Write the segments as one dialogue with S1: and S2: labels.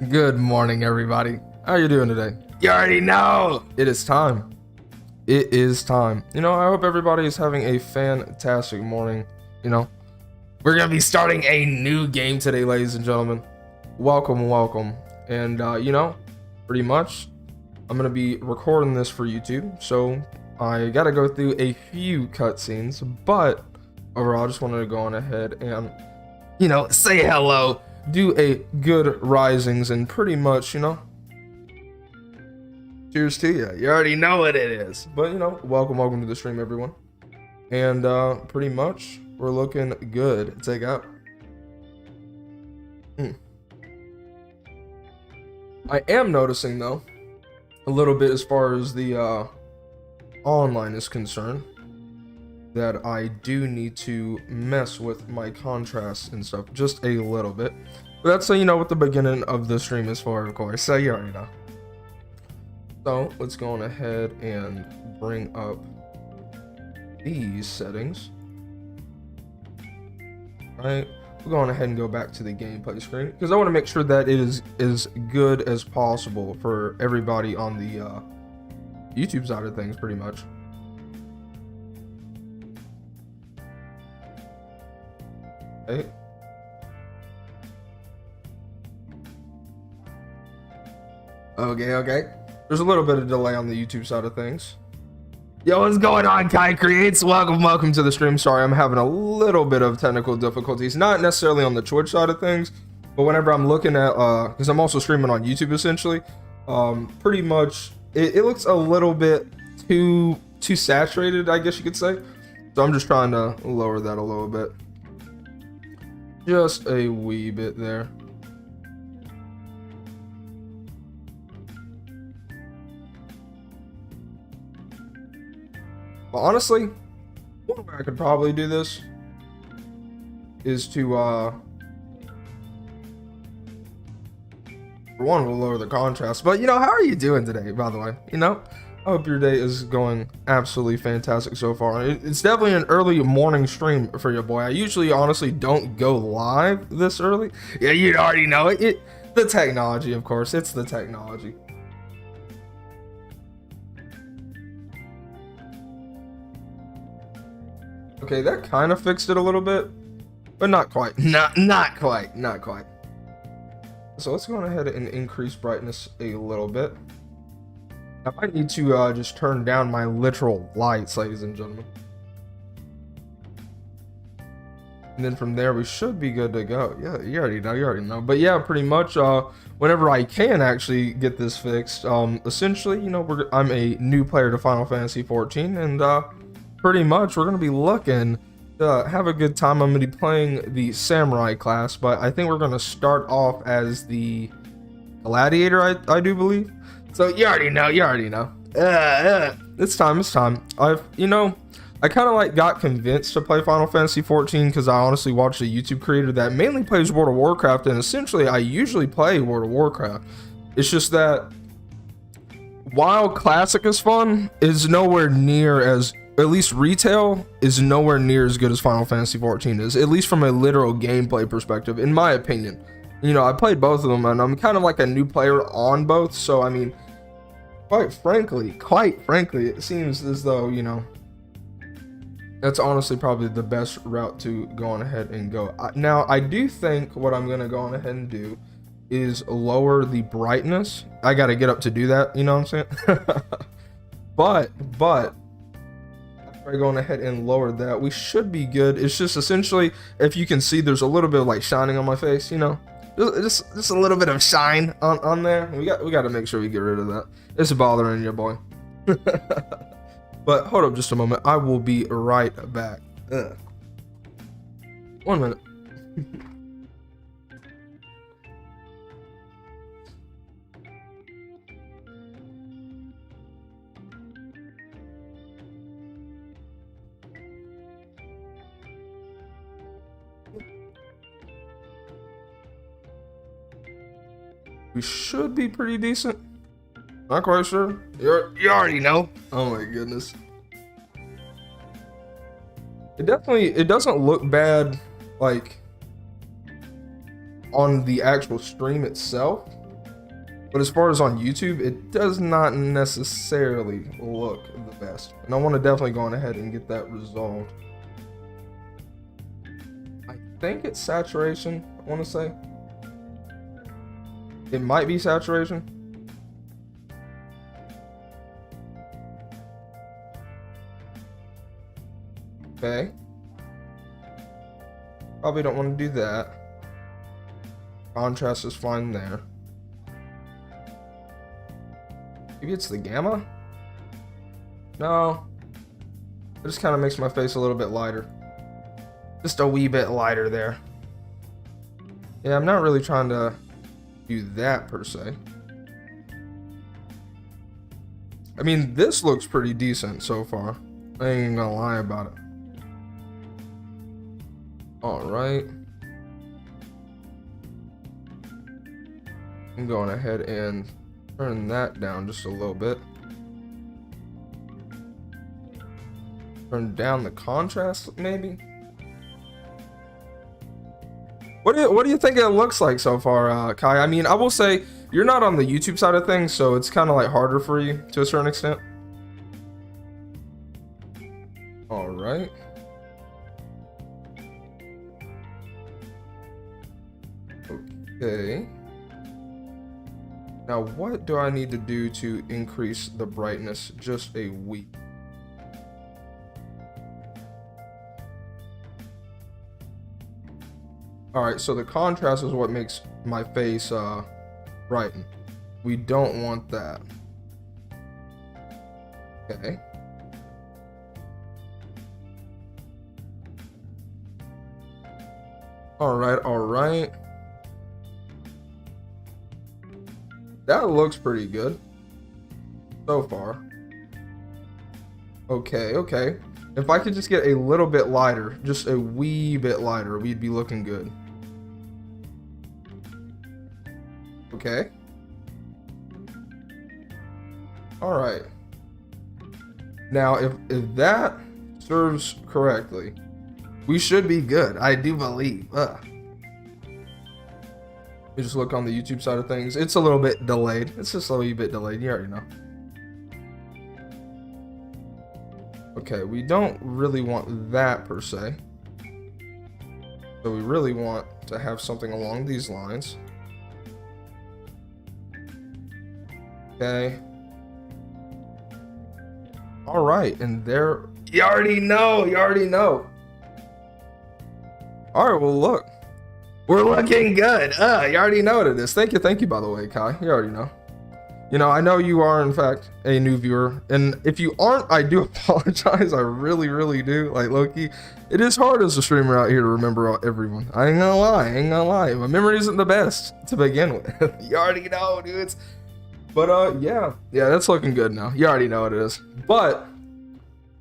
S1: Good morning, everybody. How you doing today? You already know. It is time. It is time. I hope everybody is having a fantastic morning. We're going to be starting a new game today, ladies and gentlemen. Welcome, welcome. And, pretty much, I'm going to be recording this for YouTube. So, I got to go through a few cutscenes. But, overall, I just wanted to go on ahead and, say hello. Do a good risings and pretty much, cheers to you. You already know what it is. But, welcome to the stream, everyone. And pretty much, we're looking good. Take out. I am noticing, though, a little bit as far as the online is concerned, that I do need to mess with my contrast and stuff just a little bit. But that's what the beginning of the stream is for, of course. So you already know. So let's go on ahead and bring up these settings. Alright, we're going ahead and go back to the gameplay screen because I want to make sure that it is as good as possible for everybody on the YouTube side of things, pretty much. Okay. Okay. There's a little bit of delay on the YouTube side of things. Yo, what's going on, Kai Creates? Welcome to the stream. Sorry, I'm having a little bit of technical difficulties. Not necessarily on the Twitch side of things, but whenever I'm looking at, because I'm also streaming on YouTube essentially, pretty much, it looks a little bit too saturated, I guess you could say. So I'm just trying to lower that a little bit. Just a wee bit there. But honestly, one way I could probably do this is to, for one, we'll lower the contrast. But, how are you doing today, by the way? I hope your day is going absolutely fantastic so far. It's definitely an early morning stream for your boy. I usually honestly don't go live this early. Yeah, you already know it. The technology, of course. It's the technology. Okay, that kind of fixed it a little bit, but not quite. Not quite. So let's go on ahead and increase brightness a little bit. I might need to just turn down my literal lights, ladies and gentlemen. And then from there, we should be good to go. Yeah, you already know. But yeah, pretty much, whenever I can actually get this fixed, essentially, I'm a new player to Final Fantasy XIV, and pretty much, we're going to be looking to have a good time. I'm going to be playing the Samurai class, but I think we're going to start off as the Gladiator, I do believe. So you already know. It's time. I kind of got convinced to play Final Fantasy XIV because I honestly watched a YouTube creator that mainly plays World of Warcraft, and essentially I usually play World of Warcraft. It's just that while Classic is fun, is nowhere near as, at least retail is nowhere near as good as Final Fantasy XIV is, at least from a literal gameplay perspective, in my opinion. I played both of them, and I'm kind of like a new player on both, so I mean, quite frankly, it seems as though, that's honestly probably the best route to go on ahead and go. Now, I do think what I'm going to go on ahead and do is lower the brightness. I got to get up to do that, you know what I'm saying? but, after I go on ahead and lower that, we should be good. It's just essentially, if you can see, there's a little bit of shining on my face, just a little bit of shine on there. We got to make sure we get rid of that. It's bothering your boy. But hold up just a moment. I will be right back. 1 minute. We should be pretty decent. Not quite sure. You already know. Oh my goodness. It doesn't look bad, like, on the actual stream itself. But as far as on YouTube, it does not necessarily look the best. And I want to definitely go on ahead and get that resolved. I think it's saturation, I want to say. It might be saturation. Okay. Probably don't want to do that. Contrast is fine there. Maybe it's the gamma? No. It just kind of makes my face a little bit lighter. Just a wee bit lighter there. Yeah, I'm not really trying to do that per se. I mean, this looks pretty decent so far. I ain't gonna lie about it. Alright. I'm going ahead and turn that down just a little bit. Turn down the contrast, maybe? What do you think it looks like so far, Kai? I mean, I will say, you're not on the YouTube side of things, so it's kind of like harder for you to a certain extent. Alright. Okay. Now, what do I need to do to increase the brightness just a wee? Alright, so the contrast is what makes my face brighten. We don't want that. Okay. Alright. That looks pretty good so far. Okay. If I could just get a little bit lighter, just a wee bit lighter, we'd be looking good. Okay. Alright. Now, if that serves correctly, we should be good. I do believe. We just look on the YouTube side of things. It's a little bit delayed. It's just a little bit delayed. You already know. Okay, we don't really want that per se. So we really want to have something along these lines. Okay. All right, and there. You already know. All right, well, look. We're looking good. You already know what it is. Thank you, by the way, Kai. You already know. You know, I know you are, in fact, a new viewer. And if you aren't, I do apologize. I really do. Like, low-key, it is hard as a streamer out here to remember everyone. I ain't gonna lie. My memory isn't the best to begin with. You already know, dudes. But, yeah, that's looking good now. You already know what it is. But,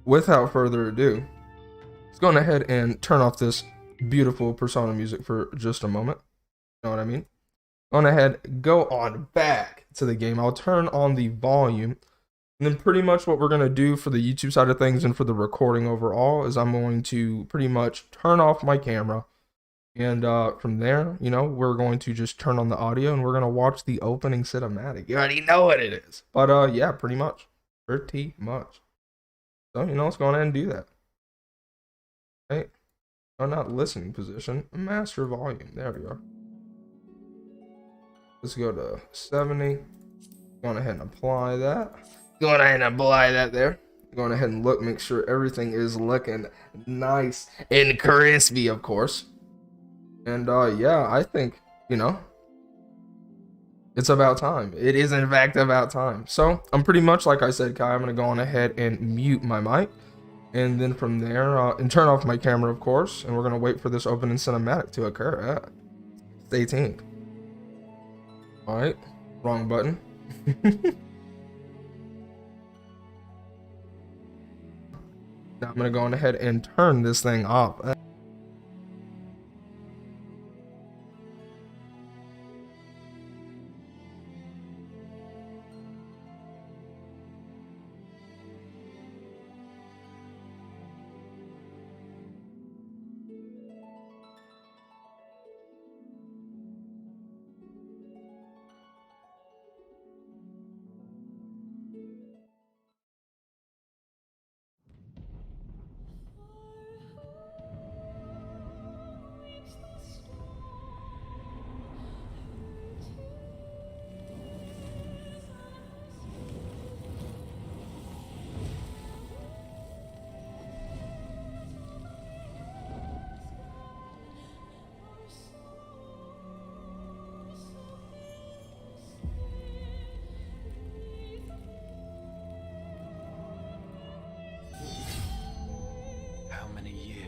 S1: without further ado, let's go ahead and turn off this beautiful Persona music for just a moment. You know what I mean? Go ahead, go on back to the game. I'll turn on the volume. And then pretty much what we're going to do for the YouTube side of things and for the recording overall is I'm going to pretty much turn off my camera. And from there, you know, we're going to just turn on the audio and we're going to watch the opening cinematic. You already know what it is. But yeah, pretty much. So, you know, let's go ahead and do that. Right? Oh, not listening position, master volume. There we are. Let's go to 70. Going ahead and apply that. There. Going ahead and look, make sure everything is looking nice and crispy, of course. And yeah, I think, you know, it's about time. It is in fact about time. So I'm pretty much, like I said, Kai, I'm gonna go on ahead and mute my mic. And then from there, and turn off my camera, of course, and we're going to wait for this opening cinematic to occur. Stay tuned. Alright, wrong button. Now I'm going to go on ahead and turn this thing off.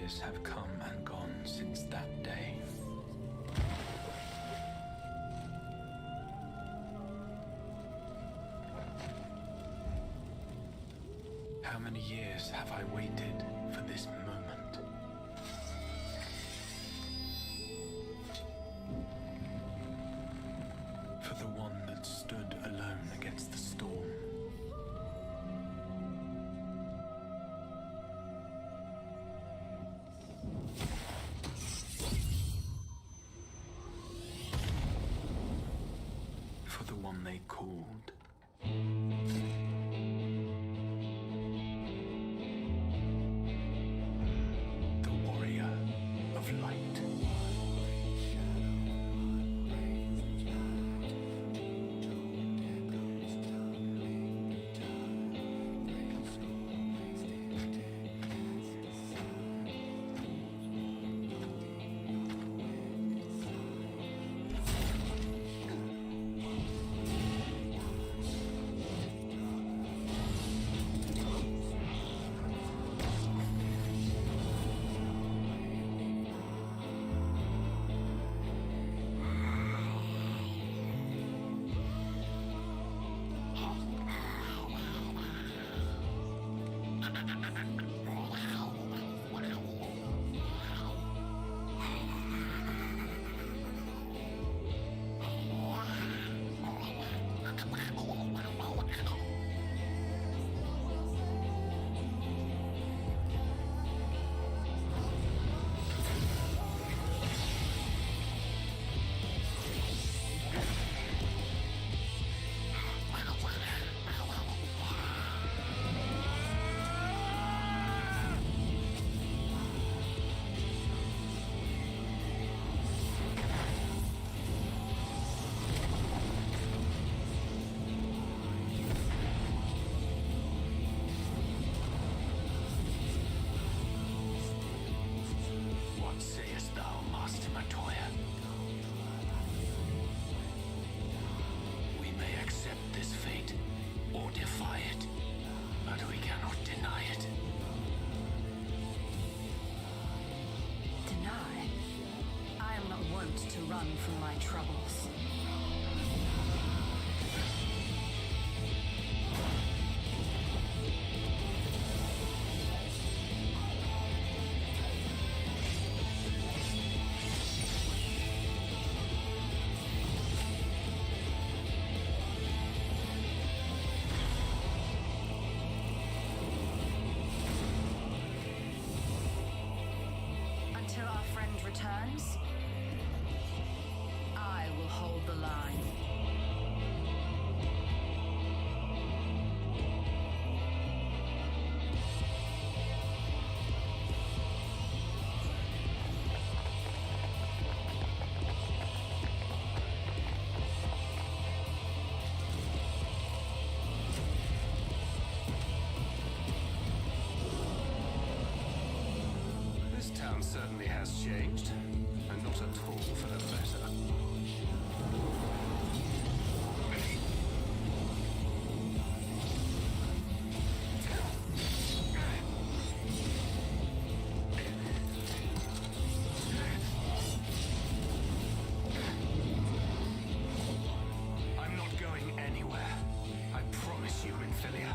S2: years have come and gone since that day. How many years have I waited for this moment? For the one that stood alone against the storm. For the one they called. Of light. To run from my troubles. Until our friend returns, I will hold the line.
S3: This town certainly has changed, and not at all for the better. I'm not going anywhere. I promise you, Infilia.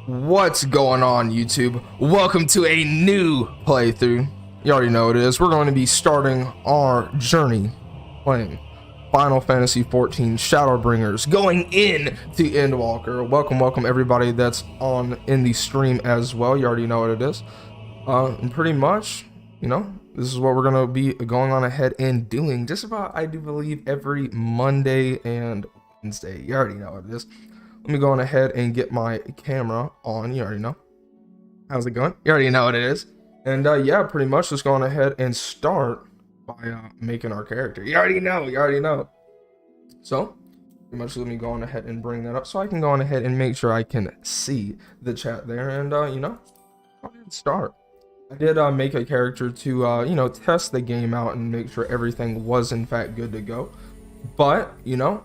S1: What's going on, YouTube? Welcome to a new playthrough. You already know what it is. We're going to be starting our journey playing Final Fantasy XIV Shadowbringers, going in to Endwalker. Welcome everybody that's on in the stream as well. You already know what it is. And pretty much, you know, this is what we're going to be going on ahead and doing just about, I do believe, every Monday and Wednesday. You already know what it is. Let me go on ahead and get my camera on. You already know. How's it going? You already know what it is. And yeah, pretty much just going ahead and start by making our character. You already know. So, pretty much let me go on ahead and bring that up so I can go on ahead and make sure I can see the chat there. And, you know, go ahead and start. I did make a character to, you know, test the game out and make sure everything was in fact good to go. But, you know,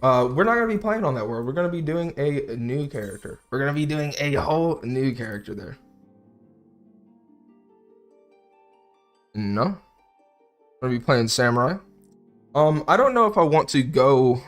S1: we're not going to be playing on that world. We're going to be doing a new character. We're going to be doing a whole new character there. No. I'm going to be playing Samurai. I don't know if I want to go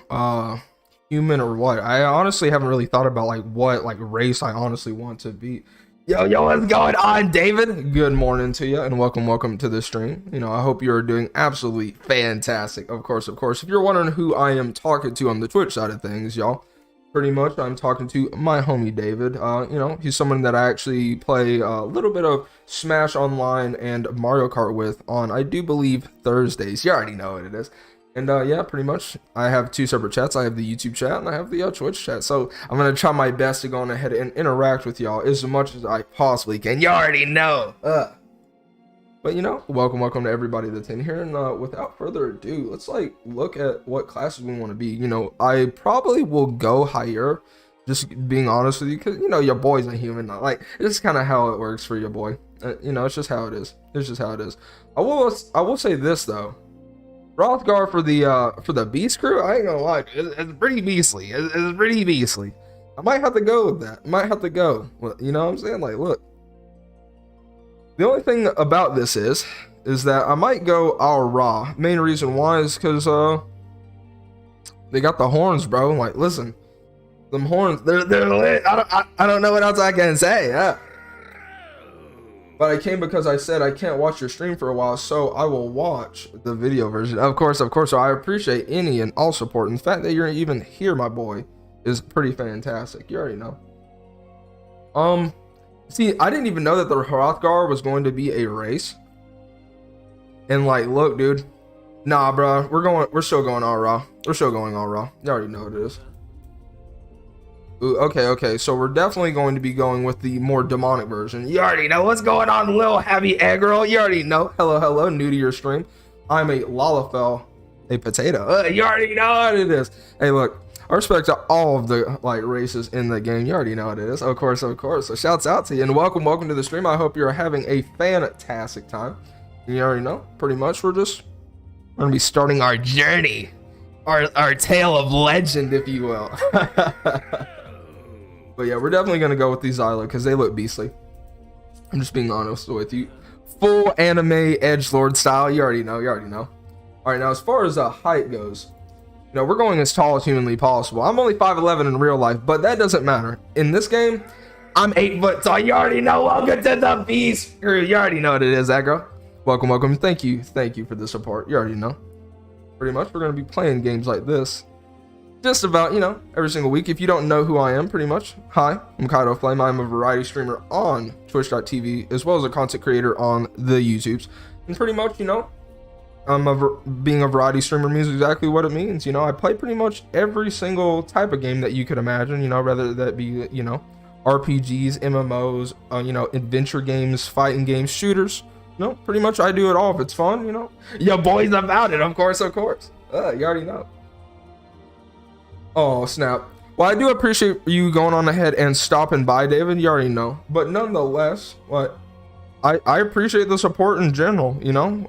S1: human or what. I honestly haven't really thought about like what like race I honestly want to be. Yo, what's going on, David? Good morning to you and welcome to the stream. You know, I hope you're doing absolutely fantastic. Of course. If you're wondering who I am talking to on the Twitch side of things, y'all, pretty much I'm talking to my homie David. You know, he's someone that I actually play a little bit of Smash Online and Mario Kart with on, I do believe, Thursdays. You already know what it is. And yeah, pretty much I have two separate chats. I have the YouTube chat and I have the Twitch chat. So I'm going to try my best to go on ahead and interact with y'all as much as I possibly can. You already know. But you know, welcome to everybody that's in here. And without further ado, let's like look at what classes we want to be. You know, I probably will go higher, just being honest with you, because you know your boy's a human. Like it's kind of how it works for your boy. You know, it's just how it is. I will say this though. Rothgar for the Beast crew, I ain't gonna lie, it's pretty beastly. It's pretty beastly. I might have to go with that. Well, you know what I'm saying? Like, look. The only thing about this is that I might go all raw. Main reason why is because they got the horns, bro. Like, listen, them horns, they're lit. I don't know what else I can say. Yeah. But I came because I said I can't watch your stream for a while, so I will watch the video version. Of course. So I appreciate any and all support. And the fact that you're even here, my boy, is pretty fantastic. You already know. See, I didn't even know that the Hrothgar was going to be a race. And like, look, dude. Nah, bro. We're still going all raw. You already know what it is. Ooh, okay, so we're definitely going to be going with the more demonic version. You already know what's going on, little heavy egg girl. You already know. Hello, new to your stream. I'm a Lalafell, a potato. You already know what it is. Hey, look, I respect to all of the like races in the game. You already know what it is. Of course. So shouts out to you and welcome to the stream. I hope you're having a fantastic time. You already know. Pretty much, we're gonna be starting our journey, our tale of legend, if you will. But yeah, we're definitely going to go with these Xylo because they look beastly. I'm just being honest with you. Full anime edgelord style. You already know. All right, now as far as height goes, you know, we're going as tall as humanly possible. I'm only 5'11" in real life, but that doesn't matter. In this game, I'm 8 foot tall. You already know. Welcome to the Beast crew. You already know what it is, aggro. Welcome. Thank you for the support. You already know. Pretty much, we're going to be playing games like this just about, you know, every single week. If you don't know who I am, pretty much, hi, I'm Kaido Flame. I'm a variety streamer on twitch.tv as well as a content creator on the YouTubes. And pretty much, you know, being a variety streamer means exactly what it means. You know, I play pretty much every single type of game that you could imagine, you know, whether that be, you know, RPGs, MMOs, you know, adventure games, fighting games, shooters. You know, pretty much I do it all if it's fun, you know. Your boy's about it, of course. You already know. Oh, snap. Well, I do appreciate you going on ahead and stopping by, David. You already know. But nonetheless, I appreciate the support in general, you know.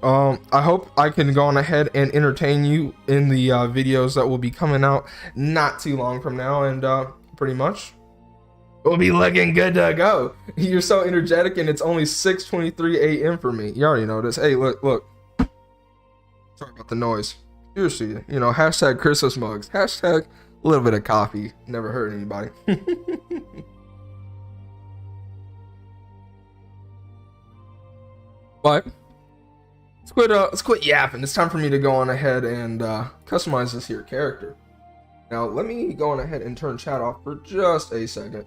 S1: I hope I can go on ahead and entertain you in the videos that will be coming out not too long from now. And pretty much, we'll be looking good to go. You're so energetic and it's only 6:23 a.m. for me. You already know this. Hey, look. Sorry about the noise. Seriously, you know, hashtag Christmas mugs. Hashtag a little bit of coffee never hurt anybody. But let's quit yapping. It's time for me to go on ahead and customize this here character. Now let me go on ahead and turn chat off for just a second.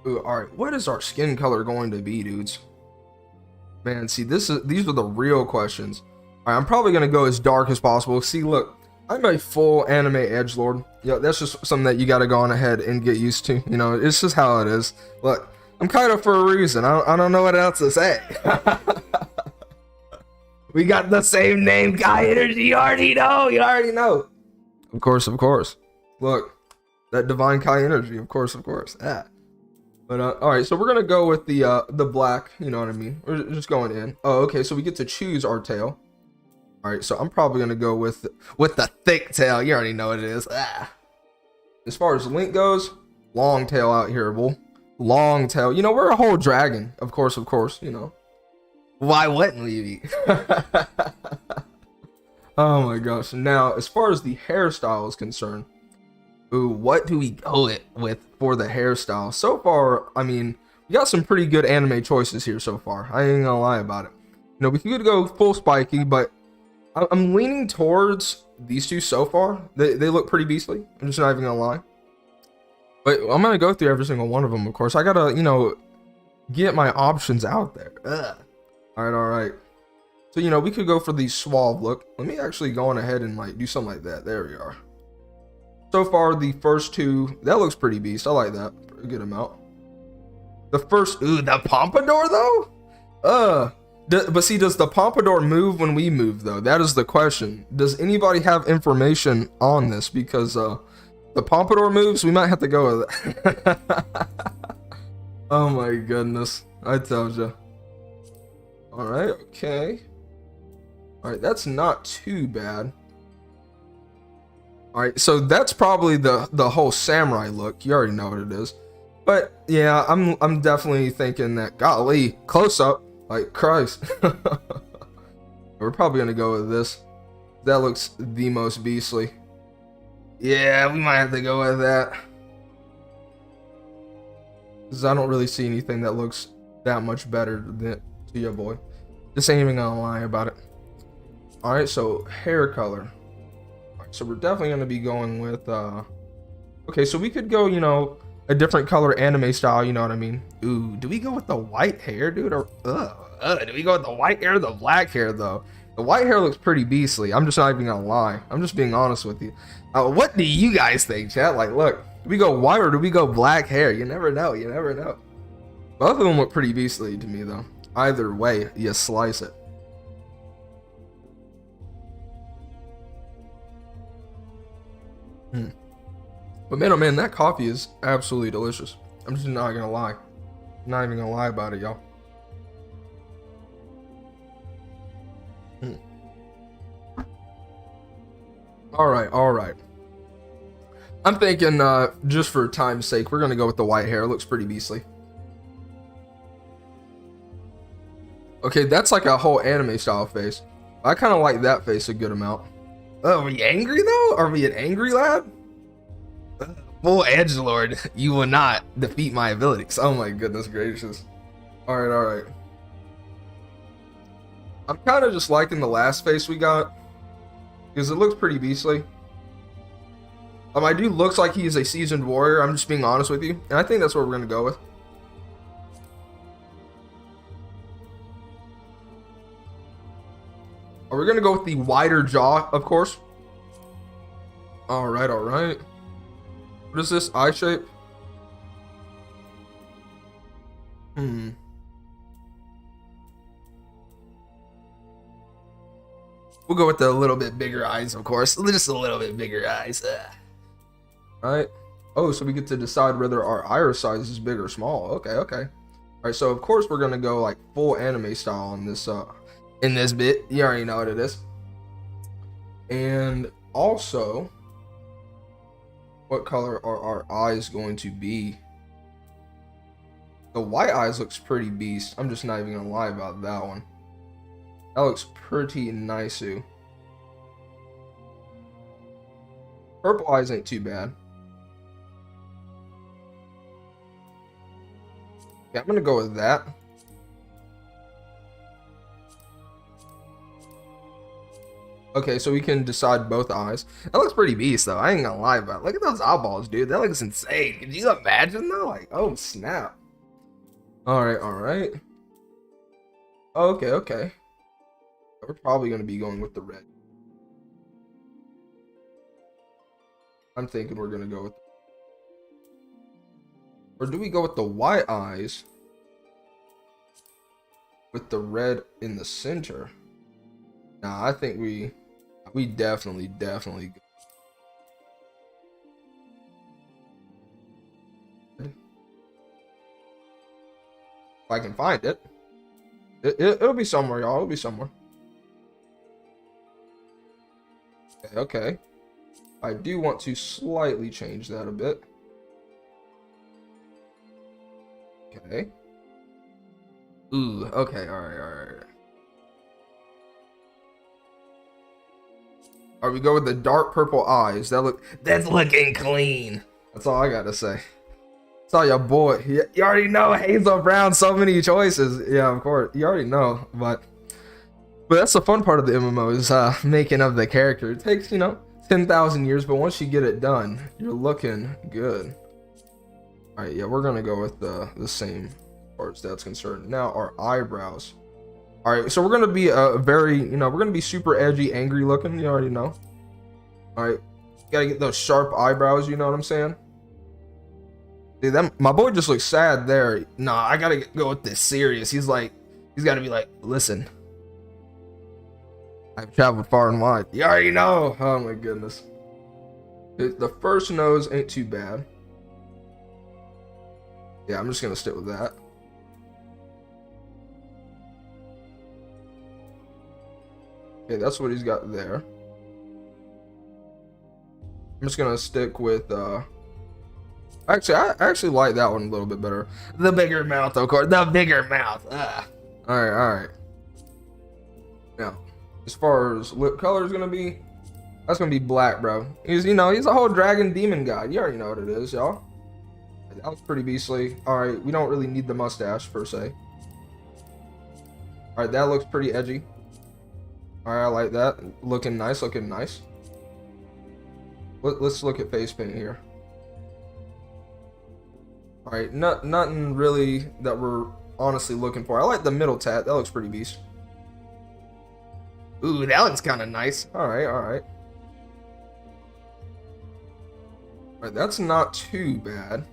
S1: Ooh, all right, what is our skin color going to be, dudes? Man, see, these are the real questions. All right, I'm probably gonna go as dark as possible. See, look, I'm a full anime edgelord. Yeah, that's just something that you got to go on ahead and get used to. You know, it's just how it is. Look, I'm kind of for a reason. I don't know what else to say. We got the same name, Guy Energy. You already know. You already know. Of course, of course. Look, that divine Kai energy. Of course, of course. Yeah. But all right, so we're gonna go with the black. You know what I mean? We're just going in. Oh, okay. So we get to choose our tail. All right, so I'm probably gonna go with the thick tail. You already know what it is. Ah. As far as Link goes, long tail out here, bull. Long tail. You know, we're a whole dragon. Of course, of course. You know. Why wouldn't we be? Oh my gosh. Now, as far as the hairstyle is concerned, ooh, what do we go with for the hairstyle? So far, I mean, we got some pretty good anime choices here so far. I ain't gonna lie about it. You know, we could go full spiky, but I'm leaning towards these two so far. They look pretty beastly. I'm just not even gonna lie. But I'm gonna go through every single one of them, of course. I gotta, you know, get my options out there. Ugh. All right. So, you know, we could go for the suave look. Let me actually go on ahead and like do something like that. There we are. So far, the first two, that looks pretty beast. I like that. A good amount. The first, ooh, the pompadour though? But see, does the pompadour move when we move though? That is the question. Does anybody have information on this? Because the pompadour moves, we might have to go with it. Oh my goodness. I told you. Alright, okay. Alright, that's not too bad. Alright, so that's probably the whole samurai look. You already know what it is. But yeah, I'm definitely thinking that, golly, close up. Like Christ. We're probably gonna go with this. That looks the most beastly. Yeah, we might have to go with that. Because I don't really see anything that looks that much better than to your boy. Just ain't even gonna lie about it. Alright, so hair color. Alright, so we're definitely gonna be going with okay, so we could go, you know, a different color anime style, you know what I mean? Ooh, do we go with the white hair, dude? Or do we go with the white hair or the black hair though? The white hair looks pretty beastly. I'm just not even gonna lie. I'm just being honest with you. What do you guys think, chat? Like, look, do we go white or do we go black hair? You never know. You never know. Both of them look pretty beastly to me though. Either way, you slice it. But man, oh man, that coffee is absolutely delicious. I'm just not gonna lie. Not even gonna lie about it, y'all. All right. I'm thinking, just for time's sake, we're gonna go with the white hair. It looks pretty beastly. Okay, that's like a whole anime style face. I kind of like that face a good amount. Oh, are we angry though? Are we an angry lad? Full edgelord, you will not defeat my abilities. Oh my goodness gracious. All right. I'm kind of just liking the last face we got because it looks pretty beastly. My dude looks like he is a seasoned warrior. I'm just being honest with you, and I think that's what we're gonna go with. Are we gonna go with the wider jaw, of course? All right. What is this eye shape? We'll go with the little bit bigger eyes, of course. Just a little bit bigger eyes. Right. Oh, so we get to decide whether our iris size is big or small. Okay. All right. So of course we're gonna go like full anime style on this. In this bit, you already know what it is. And also, what color are our eyes going to be? The white eyes looks pretty beast. I'm just not even gonna lie about that one. That looks pretty nice. Purple eyes ain't too bad. Yeah, I'm gonna go with that. Okay, so we can decide both eyes. That looks pretty beast, though. I ain't gonna lie about it. Look at those eyeballs, dude. That looks insane. Could you imagine, though? Like, oh, snap. All right, all right. Okay, okay. We're probably gonna be going with the red. I'm thinking we're gonna go with... Or do we go with the white eyes with the red in the center? Nah, I think we definitely if I can find it. It'll be somewhere, y'all. It'll be somewhere. Okay, okay. I do want to slightly change that a bit. Okay. Ooh, okay, alright, alright. Alright, we go with the dark purple eyes. That's looking clean. That's all I gotta say. That's all your boy. You already know Hazel Brown, so many choices. Yeah, of course. You already know, but that's the fun part of the MMO is making of the character. It takes, 10,000 years, but once you get it done, you're looking good. Alright, yeah, we're gonna go with the same as far as that's concerned. Now our eyebrows. Alright, so we're gonna be we're gonna be super edgy, angry looking, you already know. Alright. Gotta get those sharp eyebrows, you know what I'm saying? Dude, my boy just looks sad there. Nah, I gotta go with this serious. He's gotta be like, listen. I've traveled far and wide. You already know. Oh my goodness. The first nose ain't too bad. Yeah, I'm just gonna stick with that. Okay, that's what he's got there. I'm just gonna stick with actually, I actually like that one a little bit better. The bigger mouth, of course. The bigger mouth. Alright, alright. Now, as far as lip color is gonna be, that's gonna be black, bro. He's a whole dragon demon guy. You already know what it is, y'all. That was pretty beastly. Alright, we don't really need the mustache per se. Alright, that looks pretty edgy. Alright, I like that. Looking nice, looking nice. Let's look at face paint here. Alright, nothing really that we're honestly looking for. I like the middle tat. That looks pretty beast. Ooh, that looks kind of nice. Alright, alright. Alright, that's not too bad.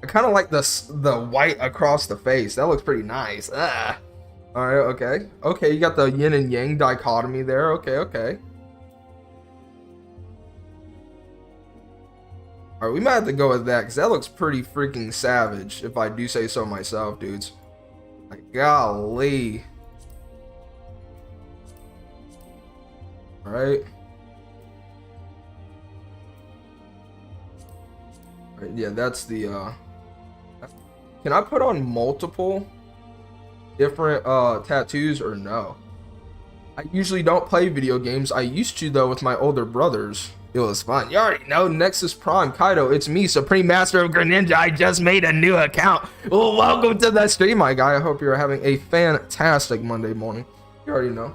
S1: I kind of like the white across the face. That looks pretty nice. Alright, okay. Okay, you got the yin and yang dichotomy there. Okay, okay. Alright, we might have to go with that, because that looks pretty freaking savage, if I do say so myself, dudes. Like, golly. Alright. Alright, yeah, that's the, Can I put on multiple different, tattoos, or no? I usually don't play video games. I used to, though, with my older brothers. It was fun. You already know, Nexus Prime, Kaido, it's me, Supreme Master of Greninja. I just made a new account. Well, welcome to the stream, my guy. I hope you're having a fantastic Monday morning. You already know.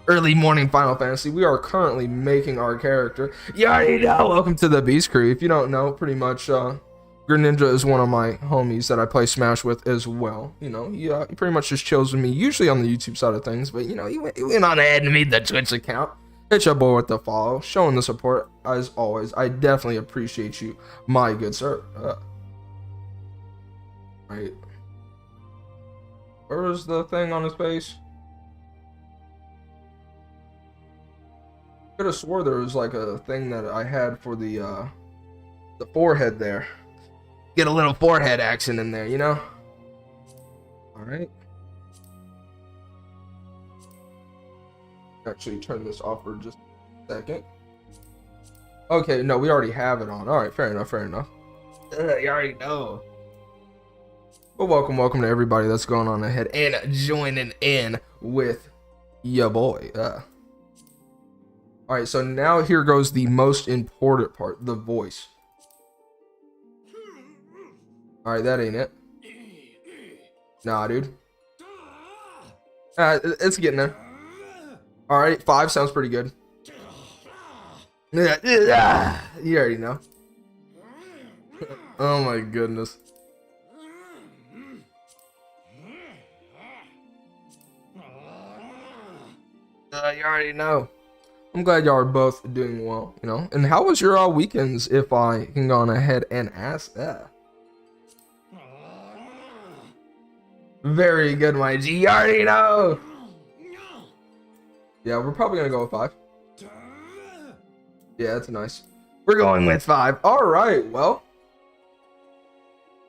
S1: Early morning Final Fantasy. We are currently making our character. You already know. Welcome to the Beast Crew. If you don't know, pretty much, Greninja is one of my homies that I play Smash with as well. He pretty much just chills with me, usually on the YouTube side of things, but, he went on ahead and made the Twitch account. Hit your boy with the follow, showing the support as always. I definitely appreciate you, my good sir. Right. Where was the thing on his face? Could have swore there was like a thing that I had for the forehead there. Get a little forehead action in there, Alright. Actually turn this off for just a second. Okay, no, we already have it on. Alright, fair enough, fair enough. You already know. Well, welcome to everybody that's going on ahead and joining in with ya boy. Alright, so now here goes the most important part, the voice. Alright, that ain't it. Nah, dude. It's getting there. All right, 5 sounds pretty good. Yeah, you already know. Oh my goodness. You already know. I'm glad y'all are both doing well, you know. And how was your weekends, if I can go on ahead and ask that? Very good, my G. You already know. Yeah, we're probably gonna go with 5. Yeah, that's nice. We're going with 5. All right, well,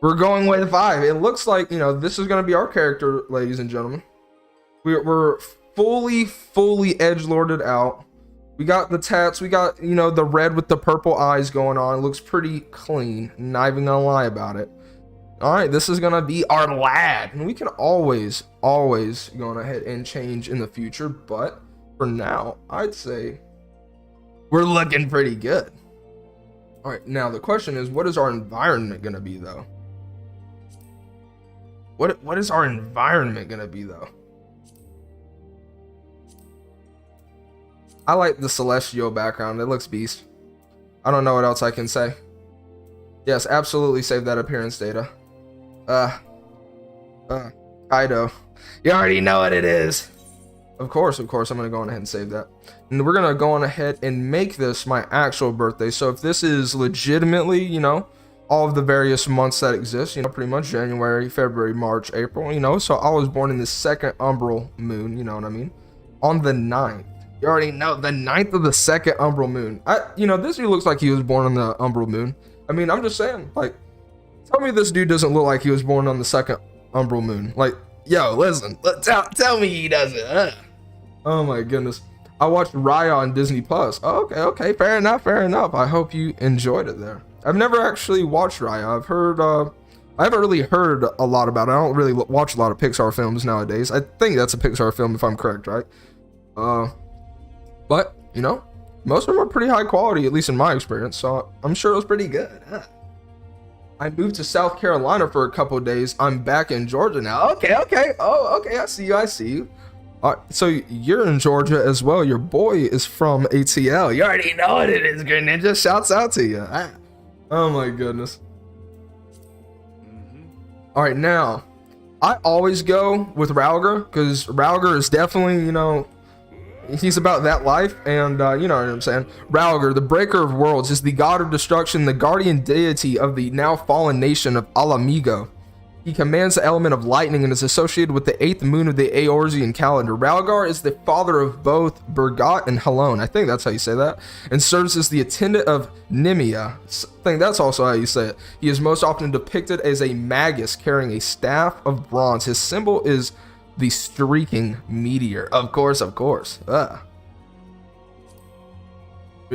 S1: we're going with 5. It looks like, you know, this is gonna be our character, ladies and gentlemen. We're fully edgelorded out. We got the tats. We got, you know, the red with the purple eyes going on. It looks pretty clean. Not even gonna lie about it. All right, this is gonna be our lad, and we can always go ahead and change in the future. But for now, I'd say we're looking pretty good. All right, now the question is, what is our environment gonna be though? What is our environment gonna be though? I like the celestial background. It looks beast. I don't know what else I can say. Yes, absolutely save that appearance data. Kaido. You already know what it is. Of course, I'm gonna go on ahead and save that. And we're gonna go on ahead and make this my actual birthday. So if this is legitimately, you know, all of the various months that exist, you know, pretty much January, February, March, April, you know, so I was born in the 2nd umbral moon, you know what I mean? On the 9th. You already know, the 9th of the 2nd umbral moon. You know, this dude looks like he was born on the umbral moon. I mean, I'm just saying, like, tell me this dude doesn't look like he was born on the 2nd umbral moon. Like, yo, listen, tell me he doesn't. Oh my goodness. I watched Raya on Disney Plus. Oh, okay, fair enough. I hope you enjoyed it there. I've never actually watched Raya. I haven't really heard a lot about it. I don't really watch a lot of Pixar films nowadays. I think that's a Pixar film if I'm correct, right? But, you know, most of them are pretty high quality, at least in my experience, so I'm sure it was pretty good. I moved to South Carolina for a couple of days. I'm back in Georgia now. Okay. Oh, okay, I see you. So you're in Georgia as well. Your boy is from ATL. You already know what it is, Green Ninja. Shouts out to you. Oh my goodness. All right, now, I always go with Rauger, because Rauger is definitely, you know, he's about that life, and you know what I'm saying. Rauger, the breaker of worlds, is the god of destruction, the guardian deity of the now fallen nation of Alamigo. He commands the element of lightning and is associated with the 8th moon of the Eorzean calendar. Raugar is the father of both Bergot and Helon, I think that's how you say that, and serves as the attendant of Nemea. I think that's also how you say it. He is most often depicted as a magus carrying a staff of bronze. His symbol is the streaking meteor. Of course. We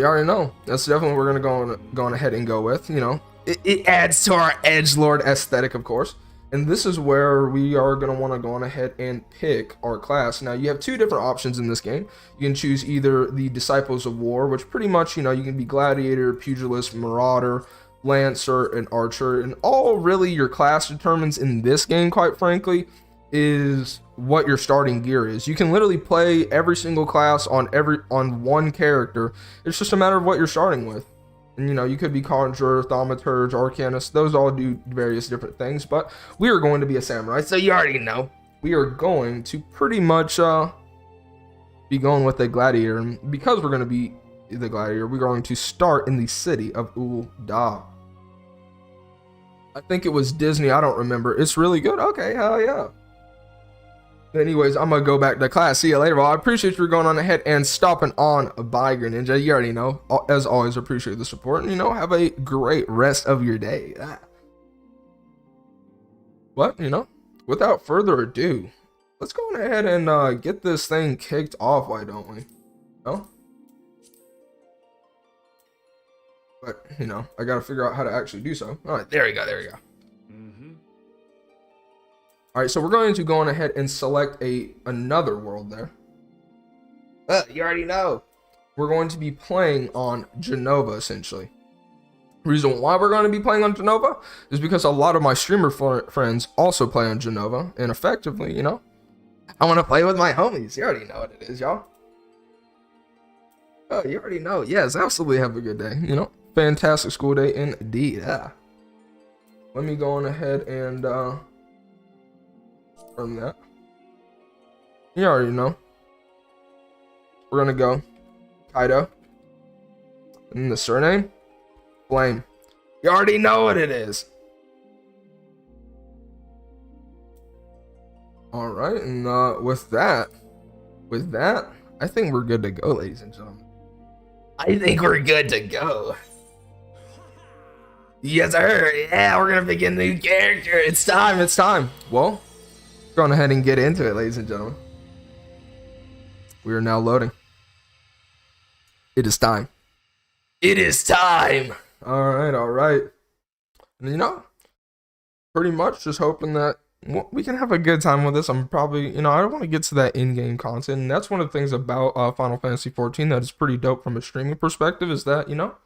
S1: already know. That's definitely what we're gonna go on ahead and go with. You know, it adds to our edgelord aesthetic, of course. And this is where we are gonna want to go on ahead and pick our class. Now you have 2 different options in this game. You can choose either the Disciples of War, which pretty much, you know, you can be gladiator, pugilist, marauder, lancer, and archer, and all really your class determines in this game, quite frankly, is what your starting gear is. You can literally play every single class on one character. It's just a matter of what you're starting with. And you know, you could be Conjurer, Thaumaturge, Arcanist. Those all do various different things, but we are going to be a samurai, so you already know. We are going to pretty much be going with a gladiator. And because we're going to be the gladiator, we're going to start in the city of Ul'dah. I think it was Disney, I don't remember. It's really good. Okay, hell yeah. Anyways, I'm gonna go back to class. See you later. Well, I appreciate you going on ahead and stopping on by, Greninja. You already know. As always, appreciate the support. And, you know, have a great rest of your day. But, you know, without further ado, let's go on ahead and get this thing kicked off. Why don't we? No? But, you know, I gotta figure out how to actually do so. All right, there we go. All right, so we're going to go on ahead and select another world there. You already know. We're going to be playing on Genova, essentially. The reason why we're going to be playing on Genova is because a lot of my streamer friends also play on Genova, and effectively, you know, I want to play with my homies. You already know what it is, y'all. Oh, you already know. Yes, absolutely have a good day. You know, fantastic school day indeed. Yeah. Let me go on ahead and from that. You already know. We're gonna go Kaido. And the surname? Flame. You already know what it is. Alright, and with that, I think we're good to go, ladies and gentlemen. I think we're good to go. Yes, sir. Yeah, we're gonna begin the new character. It's time. It's time. Well, go on ahead and get into it, ladies and gentlemen. We are now loading. It is time. It is time. All right, all right. And you know, pretty much just hoping that we can have a good time with this. I'm probably, you know, I want to get to that in-game content, and that's one of the things about Final Fantasy XIV that is pretty dope from a streaming perspective. Is that, you know,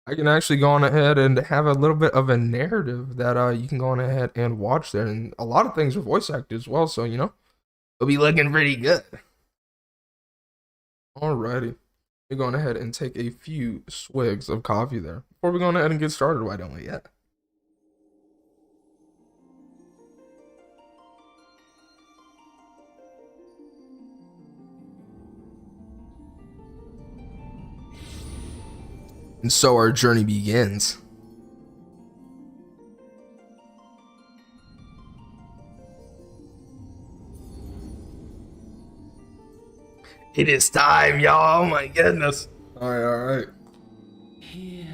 S1: I can actually go on ahead and have a little bit of a narrative that you can go on ahead and watch there, and a lot of things are voice acted as well. So you know, it'll be looking pretty good. Alrighty, we're going ahead and take a few swigs of coffee there before we go on ahead and get started. Why don't we? Yeah. And so our journey begins. It is time, y'all. Oh my goodness. All right, all right.
S2: Here.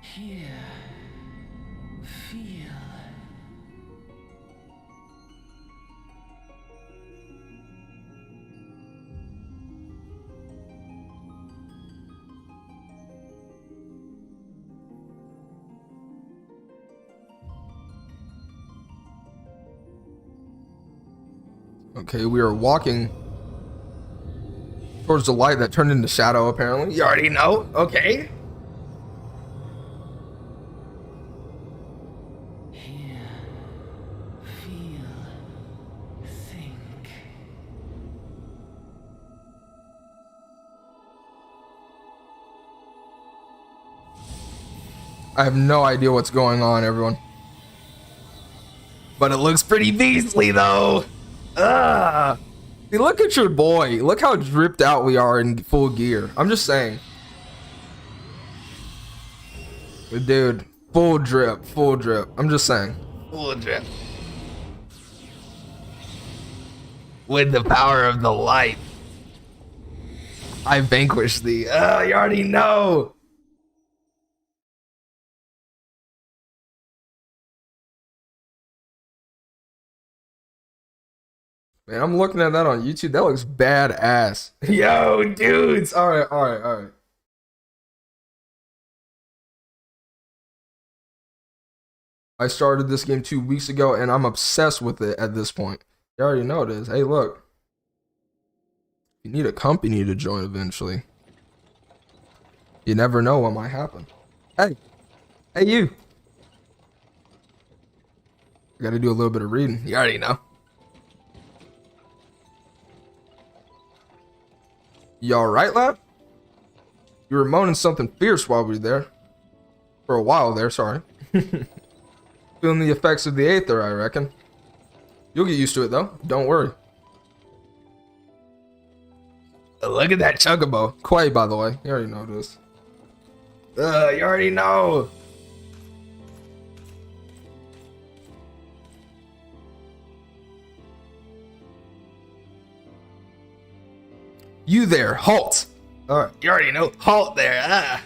S2: Here. Feel.
S1: Okay, we are walking towards the light that turned into shadow, apparently. You already know? Okay.
S2: Here. Feel. Think.
S1: I have no idea what's going on, everyone. But it looks pretty beastly, though. Ah. See, look at your boy. Look how dripped out we are in full gear. I'm just saying. Dude, full drip, full drip. I'm just saying. Full drip. With the power of the light, I vanquish thee. Oh, you already know. Man, I'm looking at that on YouTube. That looks badass. Yo, dudes. All right, all right, all right. I started this game 2 weeks ago, and I'm obsessed with it at this point. You already know it is. Hey, look. You need a company to join eventually. You never know what might happen. Hey. Hey, you. I gotta do a little bit of reading. You already know. You alright, lad? You were moaning something fierce while we were there. For a while there, sorry. Feeling the effects of the Aether, I reckon. You'll get used to it, though. Don't worry. Look at that chocobo. Quay, by the way. You already know this. You already know. You there, halt! Alright, you already know. Halt there, ah!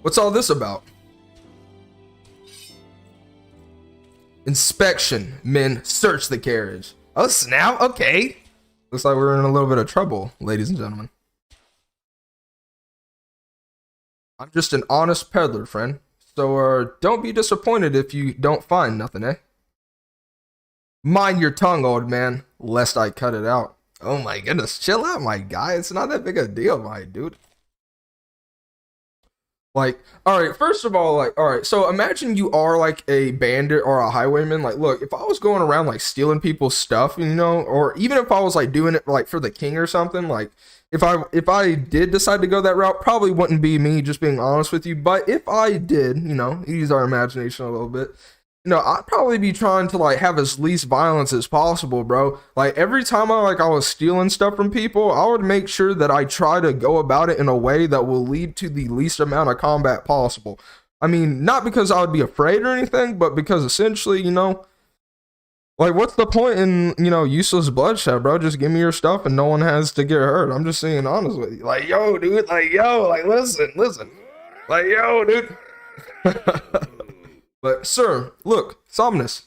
S1: What's all this about? Inspection. Men, search the carriage. Oh, snap, okay. Looks like we're in a little bit of trouble, ladies and gentlemen. I'm just an honest peddler, friend. So, don't be disappointed if you don't find nothing, eh? Mind your tongue, old man, lest I cut it out. Oh my goodness, chill out, my guy. It's not that big a deal, my dude. Like, all right, first of all, like, all right, so imagine you are like a bandit or a highwayman. Like, look, if I was going around like stealing people's stuff, you know, or even if I was like doing it like for the king or something, like if I did decide to go that route, probably wouldn't be me, just being honest with you. But if I did, you know, use our imagination a little bit, you know, I'd probably be trying to like have as least violence as possible, bro. Like every time I was stealing stuff from people, I would make sure that I try to go about it in a way that will lead to the least amount of combat possible. I mean, not because I would be afraid or anything, but because essentially, you know, like what's the point in, you know, useless bloodshed, bro? Just give me your stuff and no one has to get hurt. I'm just being honest with you. Like, yo, dude, like, yo, like, listen. Like, yo, dude. But, sir, look, Somnus.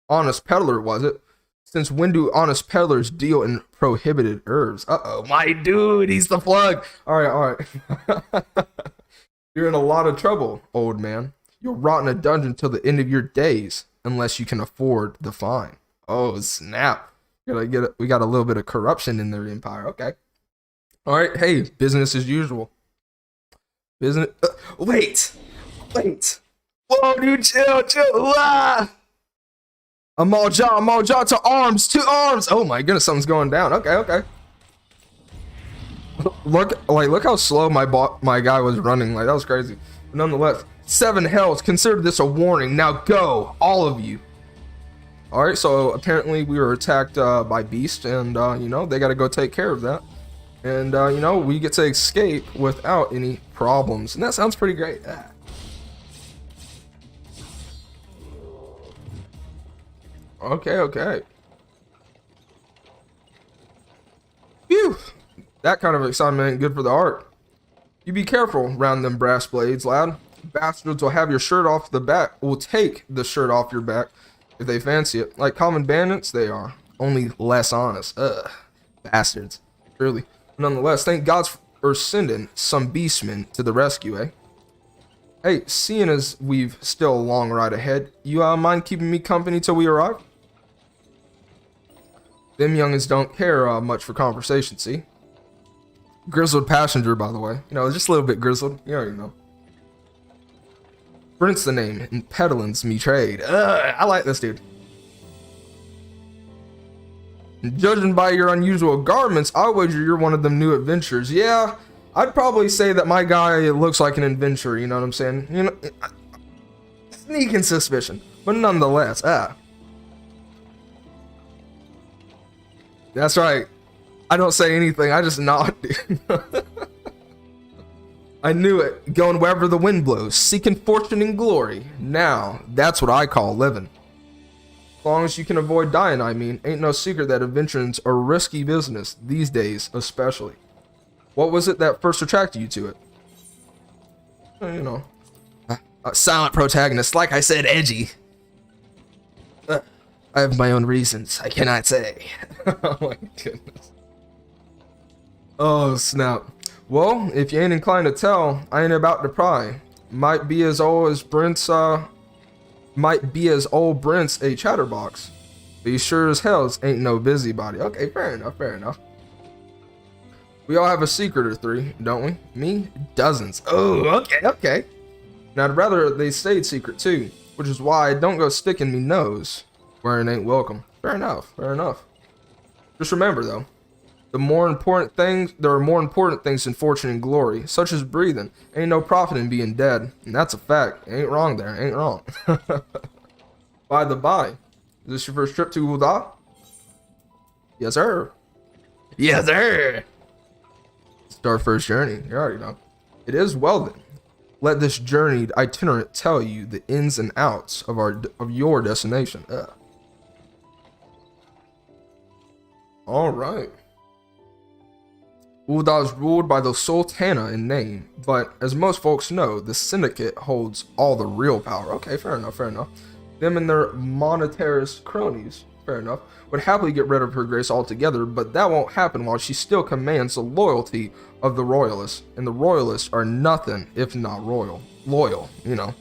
S1: Honest peddler, was it? Since when do honest peddlers deal in prohibited herbs? Uh-oh, my dude, he's the plug. All right. You're in a lot of trouble, old man. You'll rot in a dungeon till the end of your days, unless you can afford the fine. Oh, snap. We got a little bit of corruption in their empire. Okay. All right, hey, business as usual. Business. Wait. Whoa, dude, chill. Ah! I'm all jaw to arms. Oh my goodness, something's going down. Okay. Look how slow my guy was running. Like, that was crazy. But nonetheless, 7 hells. Consider this a warning. Now go, all of you. All right, so apparently we were attacked by beasts, and you know, they got to go take care of that. And you know, we get to escape without any problems, and that sounds pretty great. Ah. Okay. Phew. That kind of excitement ain't good for the art. You be careful round them brass blades, lad. Bastards will have your shirt off the back. Will take the shirt off your back if they fancy it. Like common bandits, they are. Only less honest. Ugh. Bastards. Truly. Nonetheless, thank God for sending some beastmen to the rescue, eh? Hey, seeing as we've still a long ride ahead, you mind keeping me company till we arrive? Them youngins don't care much for conversation, see? Grizzled passenger, by the way. You know, just a little bit grizzled. You already know. Brent's the name, and peddling's me trade. I like this dude. Judging by your unusual garments, I wager you're one of them new adventurers. Yeah, I'd probably say that my guy looks like an adventurer, you know what I'm saying? You know, sneaking suspicion, but nonetheless, That's right. I don't say anything, I just nod, dude. I knew it. Going wherever the wind blows, seeking fortune and glory. Now, that's what I call living. As long as you can avoid dying, I mean, ain't no secret that adventuring's a risky business, these days especially. What was it that first attracted you to it? You know, silent protagonist, like I said, edgy. I have my own reasons, I cannot say. Oh my goodness. Oh snap. Well, if you ain't inclined to tell, I ain't about to pry. Might be as old Brent's a chatterbox. But he sure as hell's ain't no busybody. Okay, fair enough. We all have a secret or 3, don't we? Me? Dozens. Oh, okay. Now I'd rather they stayed secret too, which is why I don't go sticking me nose where it ain't welcome. Fair enough. Just remember though, there are more important things than fortune and glory, such as breathing. Ain't no profit in being dead, and that's a fact. Ain't wrong there, ain't wrong. By the by, is this your first trip to Uda? Yes, sir. It's our first journey. You already know. It is. Well then, let this journeyed itinerant tell you the ins and outs of your destination. All right. Ul'dah is ruled by the Sultana in name, but as most folks know, the Syndicate holds all the real power. Okay, fair enough. Them and their monetarist cronies, fair enough, would happily get rid of her grace altogether, but that won't happen while she still commands the loyalty of the Royalists, and the Royalists are nothing if not loyal, you know.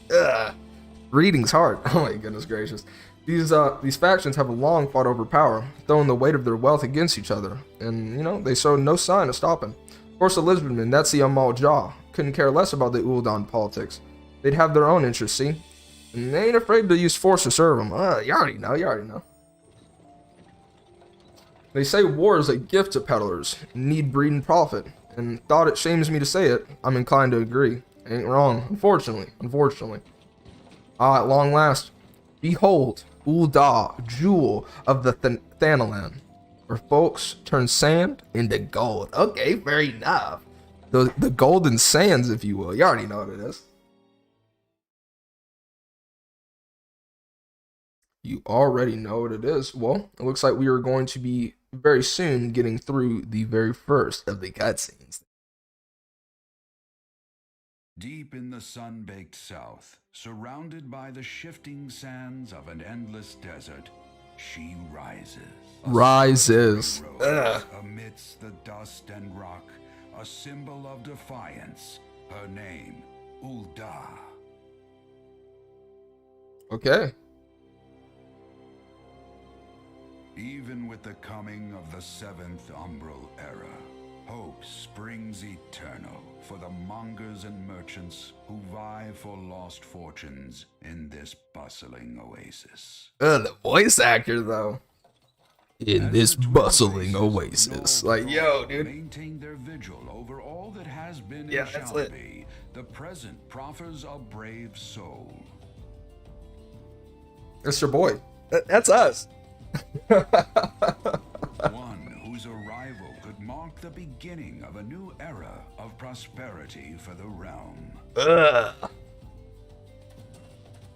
S1: Reading's hard. Oh my goodness gracious. These factions have long fought over power, throwing the weight of their wealth against each other, and you know they showed no sign of stopping. Of course, Elizabethman, that's the Amal Jah, couldn't care less about the Ul'dah politics. They'd have their own interests, see? And they ain't afraid to use force to serve them. You already know. They say war is a gift to peddlers, need, breed, and profit. And thought it shames me to say it, I'm inclined to agree. Ain't wrong, unfortunately. At long last, behold, Ul'dah, jewel of the Thanalan, where folks turn sand into gold. Okay, fair enough. The golden sands, if you will. You already know what it is. You already know what it is. Well, it looks like we are going to be very soon getting through the very first of the cutscenes.
S4: Deep in the sun-baked south, surrounded by the shifting sands of an endless desert, she rises.
S1: Rises.
S4: Amidst the dust and rock, a symbol of defiance. Her name, Ul'dah.
S1: Okay.
S4: Even with the coming of the seventh umbral era, hope springs eternal for the mongers and merchants who vie for lost fortunes in this bustling oasis.
S1: The voice actor, though. In this bustling oasis. Like, yo, dude.
S4: Maintain their vigil over all that has been
S1: Yeah,
S4: and
S1: that's
S4: shall
S1: lit.
S4: be. The present proffers a brave soul.
S1: That's your boy. That's us.
S4: One whose arrival could mark the beginning of a new era of prosperity for the realm.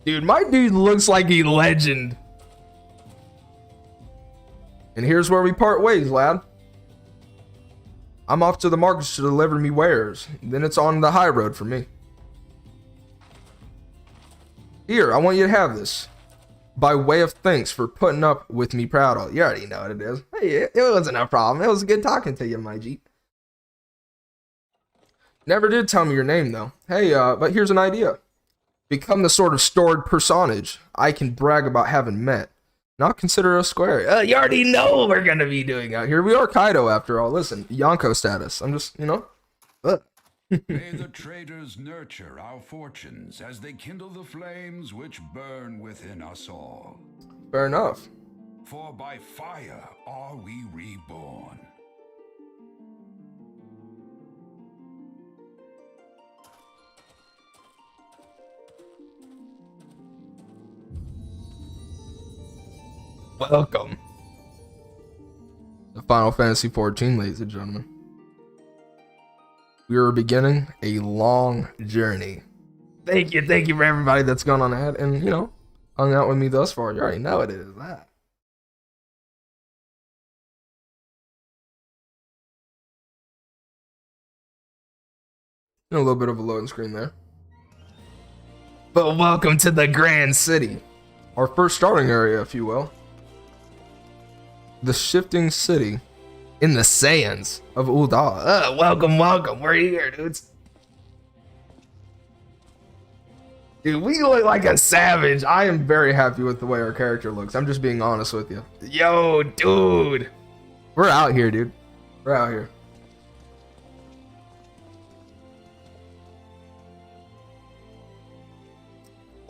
S1: Dude, my dude looks like a legend. And here's where we part ways, lad. I'm off to the markets to deliver me wares. Then it's on the high road for me. Here, I want you to have this. By way of thanks for putting up with me proud. You already know what it is. Hey, it wasn't a problem. It was good talking to you, my G. Never did tell me your name, though. Hey, but here's an idea. Become the sort of stored personage I can brag about having met. Not consider us square. You already know what we're going to be doing out here. We are Kaido, after all. Listen, Yonko status. I'm just,
S4: May the traders nurture our fortunes as they kindle the flames which burn within us all.
S1: Fair enough.
S4: For by fire are we reborn.
S1: Welcome to Final Fantasy XIV, ladies and gentlemen. We are beginning a long journey. Thank you for everybody that's gone on ahead and, hung out with me thus far. You already know it is that. A little bit of a loading screen there. But welcome to the Grand City. Our first starting area, if you will. The shifting city in the sands of Ul'dah. Welcome. We're here, dudes. Dude, we look like a savage. I am very happy with the way our character looks. I'm just being honest with you. Yo, dude. We're out here, dude. We're out here.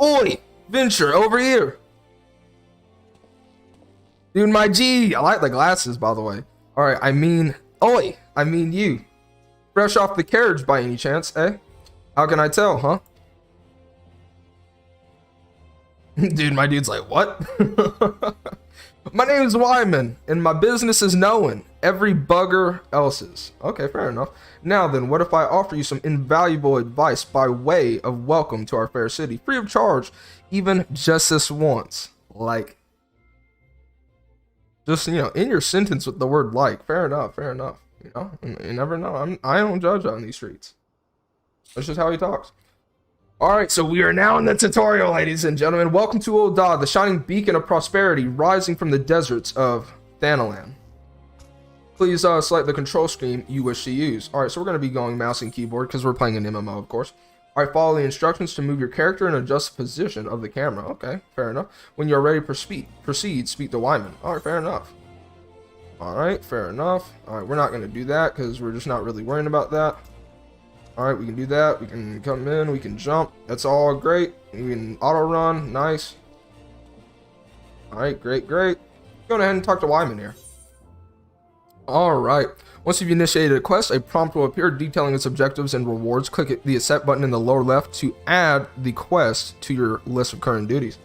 S1: Oi, Venture, over here. Dude, my G. I like the glasses, by the way. Alright, I mean you. Fresh off the carriage by any chance, eh? How can I tell, huh? Dude, my dude's like, what? My name's Wyman, and my business is knowing every bugger else's. Okay, fair enough. Now then, what if I offer you some invaluable advice by way of welcome to our fair city, free of charge, even just this once? Like, just, in your sentence with the word like. Fair enough. You never know. I don't judge on these streets. That's just how he talks. Alright, so we are now in the tutorial, ladies and gentlemen. Welcome to Ul'dah, the shining beacon of prosperity rising from the deserts of Thanalan. Please select the control scheme you wish to use. Alright, so we're going to be going mouse and keyboard because we're playing an MMO, of course. Alright, follow the instructions to move your character and adjust the position of the camera. Okay, fair enough. When you're ready, proceed. Speak to Wyman. Alright, fair enough. Alright, fair enough. Alright, we're not going to do that because we're just not really worrying about that. All right, we can do that. We can come in. We can jump. That's all great. We can auto run. Nice. All right, great, great. Go ahead and talk to Wyman here. All right. Once you've initiated a quest, a prompt will appear detailing its objectives and rewards. Click the accept button in the lower left to add the quest to your list of current duties.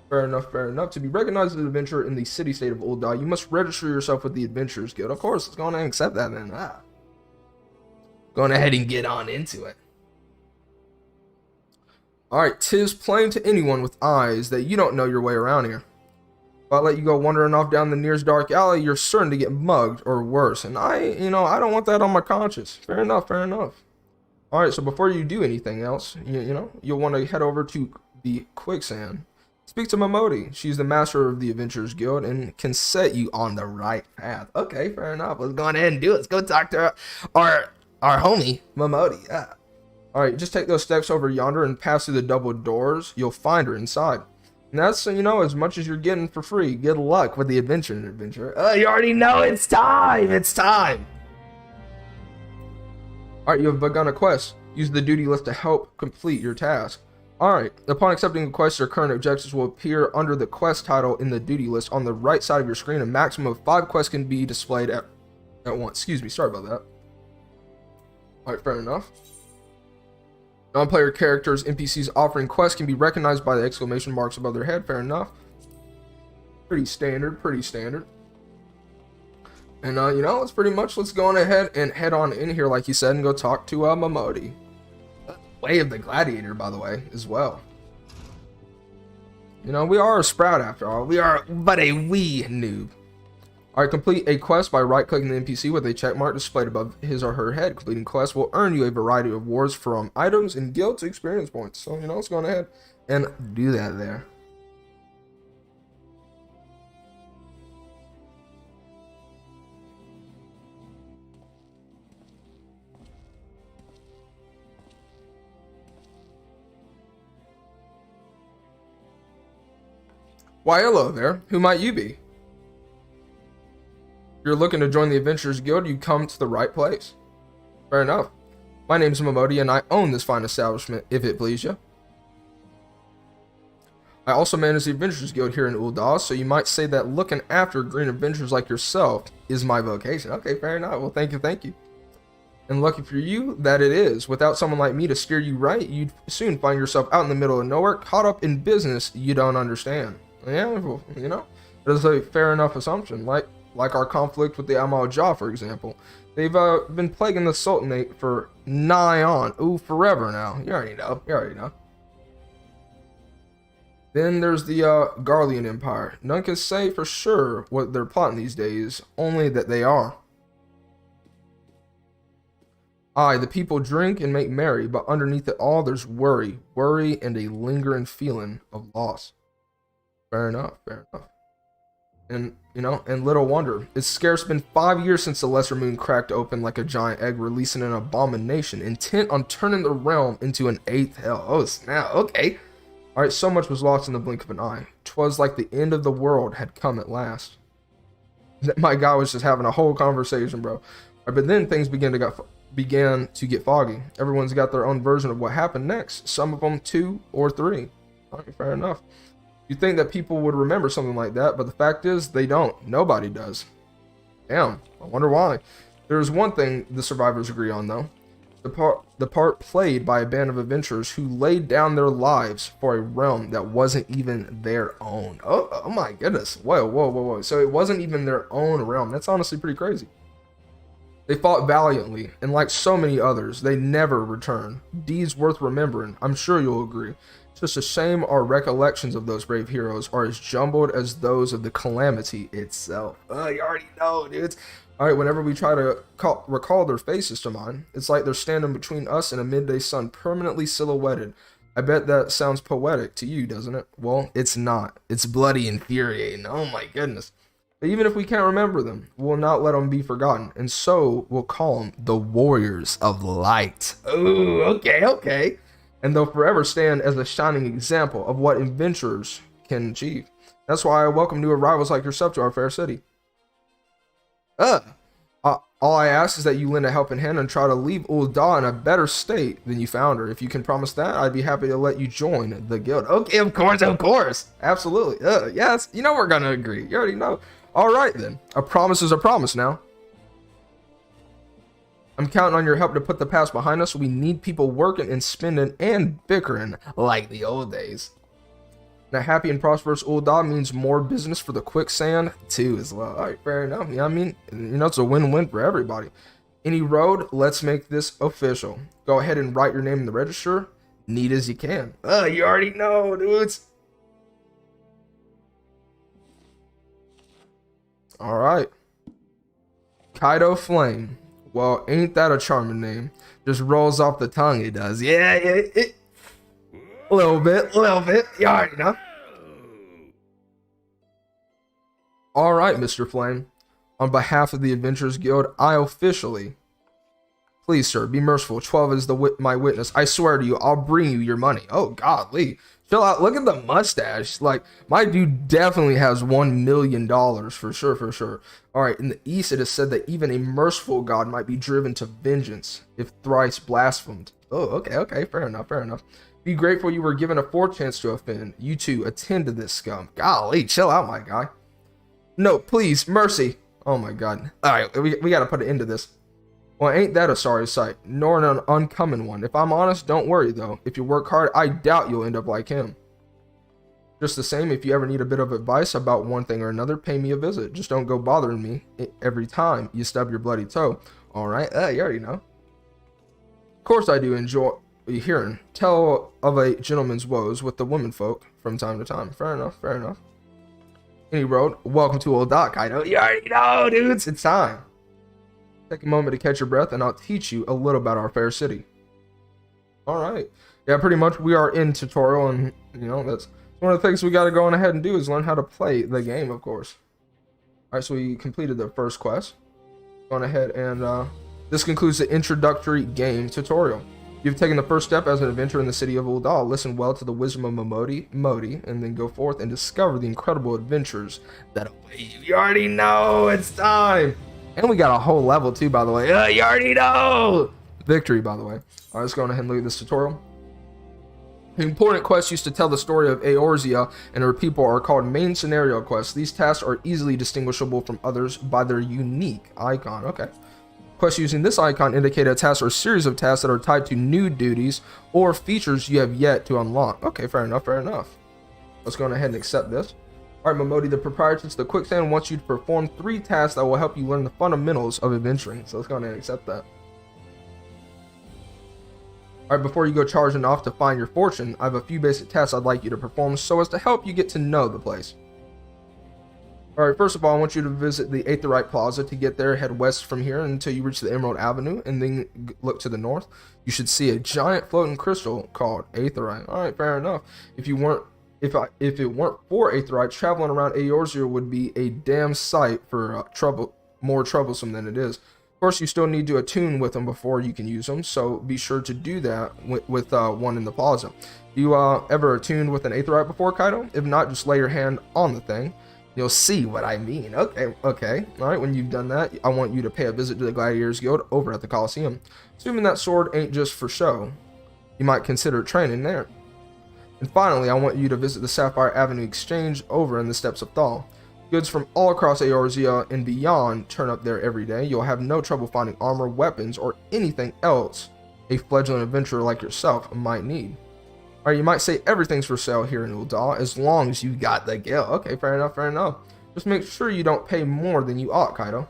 S1: Fair enough, fair enough. To be recognized as an adventurer in the city-state of Ul'dah, you must register yourself with the Adventurers Guild. Of course, let's go on and accept that then. Going ahead and get on into it. Alright, 'tis plain to anyone with eyes that you don't know your way around here. If I let you go wandering off down the nearest dark alley, you're certain to get mugged or worse. And I don't want that on my conscience. Fair enough, fair enough. Alright, so before you do anything else, you'll want to head over to the quicksand. Speak to Momodi. She's the master of the Adventurers Guild and can set you on the right path. Okay, fair enough. Let's go ahead and do it. Let's go talk to our homie, Momodi. Yeah. Alright, just take those steps over yonder and pass through the double doors. You'll find her inside. And that's, as much as you're getting for free. Good luck with the adventure. Oh, you already know it's time. It's time. Alright, you have begun a quest. Use the duty list to help complete your task. Alright, upon accepting the quest, your current objectives will appear under the quest title in the duty list on the right side of your screen. A maximum of 5 quests can be displayed at once. Excuse me, sorry about that. Alright, fair enough. Non-player characters, NPCs offering quests can be recognized by the exclamation marks above their head. Fair enough. Pretty standard, pretty standard. And, let's go on ahead and head on in here, like you said, and go talk to Momodi. Way of the Gladiator, by the way, as well. We are a sprout after all. We are but a wee noob. Alright, complete a quest by right-clicking the NPC with a checkmark displayed above his or her head. Completing quests will earn you a variety of rewards from items and guild to experience points. So, let's go on ahead and do that there. Why, hello there. Who might you be? If you're looking to join the Adventurers Guild, you come to the right place. Fair enough. My name's Momodi, and I own this fine establishment, if it please you. I also manage the Adventurers Guild here in Ul'dah, so you might say that looking after green adventurers like yourself is my vocation. Okay, fair enough. Well, thank you. And lucky for you that it is. Without someone like me to steer you right, you'd soon find yourself out in the middle of nowhere, caught up in business you don't understand. Yeah, well, that is a fair enough assumption. Like our conflict with the Amal Jah, for example. They've been plaguing the Sultanate for forever now. You already know. Then there's the Garlean Empire. None can say for sure what they're plotting these days, only that they are. Aye, the people drink and make merry, but underneath it all there's worry and a lingering feeling of loss. Fair enough. And, and little wonder. It's scarce been 5 years since the Lesser Moon cracked open like a giant egg, releasing an abomination, intent on turning the realm into an 8th hell. Oh, snap. Okay. Alright, so much was lost in the blink of an eye. 'Twas like the end of the world had come at last. My guy was just having a whole conversation, bro. Right, but then things began to get foggy. Everyone's got their own version of what happened next. Some of them 2 or 3. Alright, fair enough. You'd think that people would remember something like that, but the fact is, they don't. Nobody does. Damn, I wonder why. There's one thing the survivors agree on, though. The part played by a band of adventurers who laid down their lives for a realm that wasn't even their own. Oh my goodness. Whoa. So it wasn't even their own realm. That's honestly pretty crazy. They fought valiantly, and like so many others, they never returned. Deeds worth remembering, I'm sure you'll agree. It's just a shame our recollections of those brave heroes are as jumbled as those of the calamity itself. You already know, dudes. Alright, whenever we try to recall their faces to mind, it's like they're standing between us and a midday sun, permanently silhouetted. I bet that sounds poetic to you, doesn't it? Well, it's not. It's bloody infuriating. Oh my goodness. But even if we can't remember them, we'll not let them be forgotten. And so we'll call them the Warriors of Light. Ooh, okay. And they'll forever stand as a shining example of what adventurers can achieve. That's why I welcome new arrivals like yourself to our fair city. All I ask is that you lend a helping hand and try to leave Ul'dah in a better state than you found her. If you can promise that, I'd be happy to let you join the guild. Okay, of course. Absolutely. Yes, you know we're gonna agree. You already know. All right, then. A promise is a promise now. I'm counting on your help to put the past behind us. We need people working and spending and bickering like the old days. Now, happy and prosperous Ul'dah means more business for the quicksand too as well. All right, fair enough. Yeah, I mean, it's a win-win for everybody. Any road, let's make this official. Go ahead and write your name in the register, neat as you can. You already know, dudes. All right. Kaido Flame. Well, ain't that a charming name? Just rolls off the tongue, it does. Yeah. A little bit. You already know. All right, Mr. Flame. On behalf of the Adventurers Guild, I officially... Please, sir, be merciful. 12 is my witness. I swear to you, I'll bring you your money. Oh, godly. Chill out. Look at the mustache. Like, my dude definitely has $1 million for sure. All right, in the East, it is said that even a merciful god might be driven to vengeance if thrice blasphemed. Oh, okay. Fair enough. Be grateful you were given a fourth chance to offend. You two attend to this scum. Golly, chill out, my guy. No, please, mercy. Oh my god. All right, we got to put an end to this. Well, ain't that a sorry sight, nor an uncommon one. If I'm honest, don't worry though. If you work hard, I doubt you'll end up like him. Just the same, if you ever need a bit of advice about one thing or another, pay me a visit. Just don't go bothering me every time you stub your bloody toe. All right, you already know. Of course I do enjoy hearing tell of a gentleman's woes with the women folk from time to time. Fair enough. Any road, welcome to Ul'dah, Kaido. You already know, dudes. It's time. Take a moment to catch your breath, and I'll teach you a little about our fair city. All right. Yeah, pretty much we are in tutorial, and that's one of the things we got to go on ahead and do is learn how to play the game, of course. All right, so we completed the first quest. Going ahead and this concludes the introductory game tutorial. You've taken the first step as an adventurer in the city of Ul'dah. Listen well to the wisdom of Modi, and then go forth and discover the incredible adventures that await you. You already know it's time. And we got a whole level too, by the way. You already know. Victory, by the way. All right, let's go ahead and look at this tutorial. Important quests used to tell the story of Eorzea and her people are called main scenario quests. These tasks are easily distinguishable from others by their unique icon. Okay. Quests using this icon indicate a task or a series of tasks that are tied to new duties or features you have yet to unlock. Okay, fair enough. Let's go ahead and accept this. All right, Momodi, the proprietor to the quicksand wants you to perform 3 tasks that will help you learn the fundamentals of adventuring. So let's go ahead and accept that. All right, before you go charging off to find your fortune, I have a few basic tasks I'd like you to perform so as to help you get to know the place. All right, first of all, I want you to visit the Aetheryte Plaza. To get there, head west from here until you reach the Emerald Avenue, and then look to the north. You should see a giant floating crystal called Aetheryte. All right, fair enough. If it weren't for Aetheryte, traveling around Eorzea would be a damn sight for more troublesome than it is. Of course, you still need to attune with them before you can use them, so be sure to do that with one in the plaza. You ever attuned with an Aetheryte before, Kaido? If not, just lay your hand on the thing. You'll see what I mean. Okay. All right, when you've done that, I want you to pay a visit to the Gladiators Guild over at the Coliseum. Assuming that sword ain't just for show, you might consider training there. And finally, I want you to visit the Sapphire Avenue Exchange over in the Steppes of Thal. Goods from all across Eorzea and beyond turn up there every day. You'll have no trouble finding armor, weapons, or anything else a fledgling adventurer like yourself might need. Alright, you might say everything's for sale here in Ul'dah as long as you got the guild. Okay, fair enough. Just make sure you don't pay more than you ought, Kaido.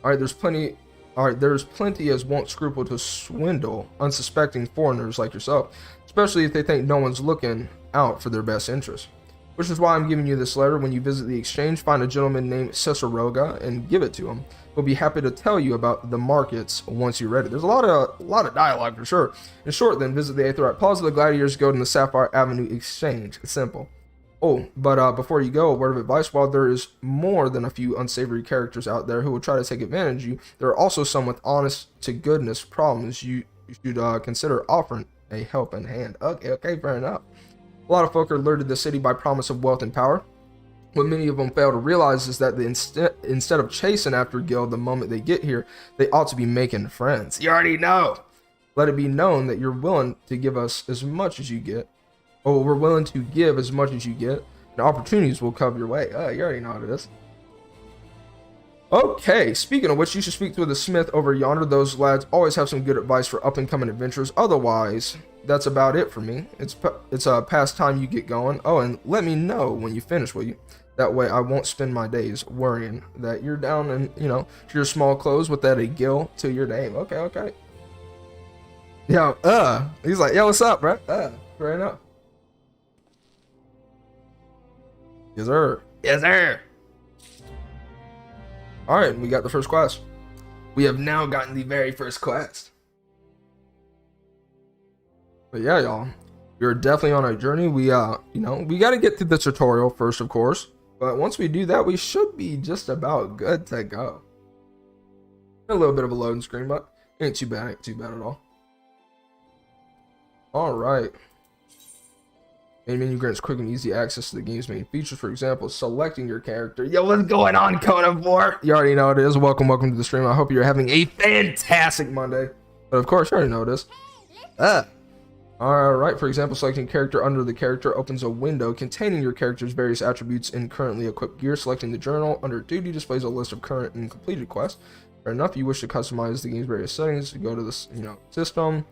S1: Alright, there's plenty as won't scruple to swindle unsuspecting foreigners like yourself, especially if they think no one's looking out for their best interests. Which is why I'm giving you this letter. When you visit the exchange, find a gentleman named Ciceroga and give it to him. He'll be happy to tell you about the markets once you're ready. There's a lot of dialogue for sure. In short, then visit the Aetheryte Plaza, the Gladiators Guild, and the Sapphire Avenue Exchange. It's simple. Oh, but before you go, a word of advice: while there is more than a few unsavory characters out there who will try to take advantage of you, there are also some with honest to goodness problems. You should consider offering a helping hand. Okay, fair enough. A lot of folk are lured to the city by promise of wealth and power. What many of them fail to realize is that instead of chasing after Gil the moment they get here, they ought to be making friends. You already know. Let it be known that you're willing to give us as much as you get. Or we're willing to give as much as you get. And opportunities will come your way. You already know what it is. Okay, speaking of which, you should speak to the smith over yonder. Those lads always have some good advice for up-and-coming adventures. Otherwise, that's about it for me. It's a past time you get going. Oh, and let me know when you finish, will you? That way I won't spend my days worrying that you're down in, to your small clothes without a gill to your name. Okay. Yo, he's like, yo, what's up, bro? Fair enough. Yes, sir. Yes, sir. All right, we got the first quest. We have now gotten the very first quest. But yeah, y'all, we're definitely on a journey. We we got to get through the tutorial first, of course. But once we do that, we should be just about good to go. A little bit of a loading screen, but ain't too bad at all. All right. Main menu grants quick and easy access to the game's main features. For example, selecting your character. Yo, what's going on, Conan 4? You already know what it is. Welcome to the stream. I hope you're having a fantastic Monday. But of course, you already know what it is. Alright, for example, selecting character under the character opens a window containing your character's various attributes and currently equipped gear. Selecting the journal under duty displays a list of current and completed quests. Fair enough, you wish to customize the game's various settings. Go to this, system.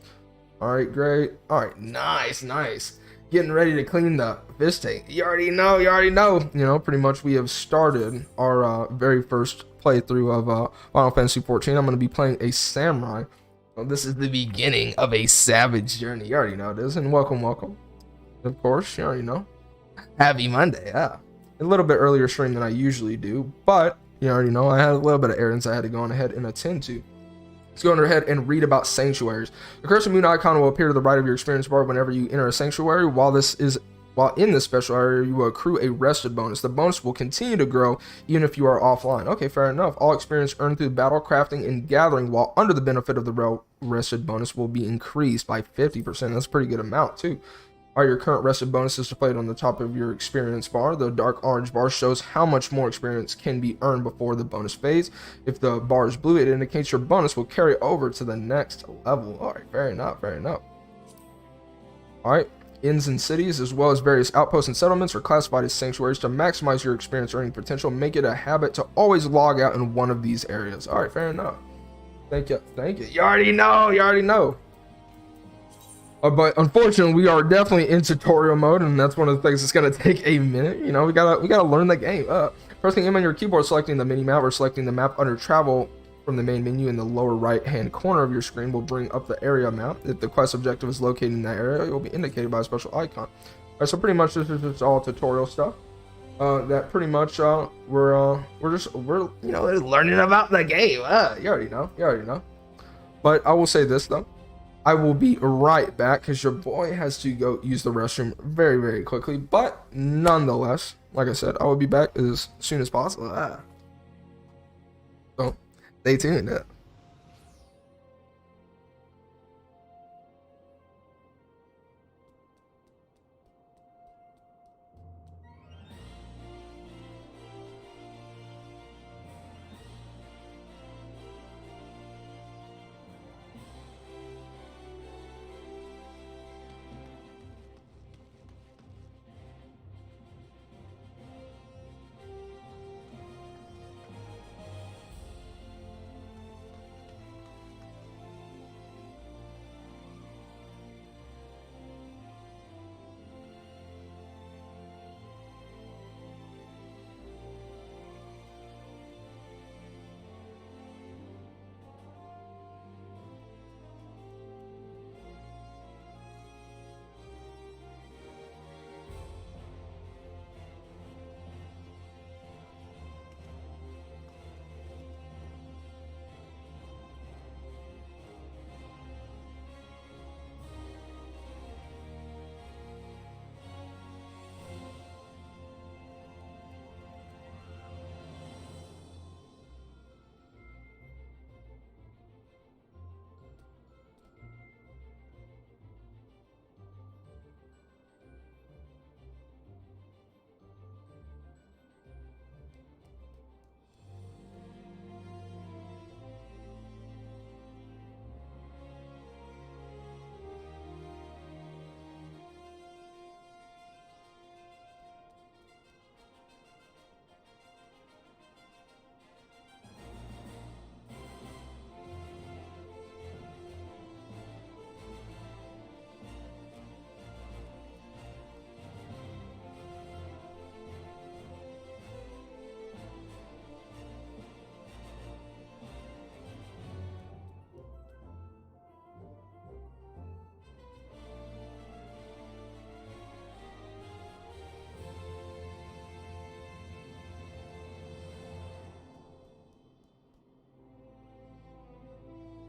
S1: Alright, great. Alright, nice. Getting ready to clean the fish tank. You already know. Pretty much we have started our very first playthrough of Final Fantasy XIV. I'm going to be playing a samurai. Well, this is the beginning of a savage journey. You already know it is. And welcome. Of course, you already know. Happy Monday. A little bit earlier stream than I usually do. But, you already know, I had a little bit of errands I had to go on ahead and attend to. Let's go ahead and read about sanctuaries. The cursor moon icon will appear to the right of your experience bar whenever you enter a sanctuary. While in this special area, you will accrue a rested bonus. The bonus will continue to grow even if you are offline. Okay, fair enough. All experience earned through battle, crafting, and gathering while under the benefit of the rested bonus will be increased by 50%. That's a pretty good amount too. Are your current rested bonuses displayed on the top of your experience bar? The dark orange bar shows how much more experience can be earned before the bonus phase. If the bar is blue, it indicates your bonus will carry over to the next level. All right, fair enough. All right, inns and cities, as well as various outposts and settlements, are classified as sanctuaries. To maximize your experience earning potential, make it a habit to always log out in one of these areas. All right, fair enough. Thank you. You already know. But unfortunately, we are definitely in tutorial mode, and that's one of the things that's gonna take a minute. We gotta learn the game. Pressing M on your keyboard, selecting the mini map, or selecting the map under travel from the main menu in the lower right hand corner of your screen will bring up the area map. If the quest objective is located in that area, it will be indicated by a special icon. Alright, so pretty much this is just all tutorial stuff. That pretty much we're learning about the game. You already know. But I will say this though. I will be right back because your boy has to go use the restroom very, very quickly. But nonetheless, like I said, I will be back as soon as possible. So stay tuned.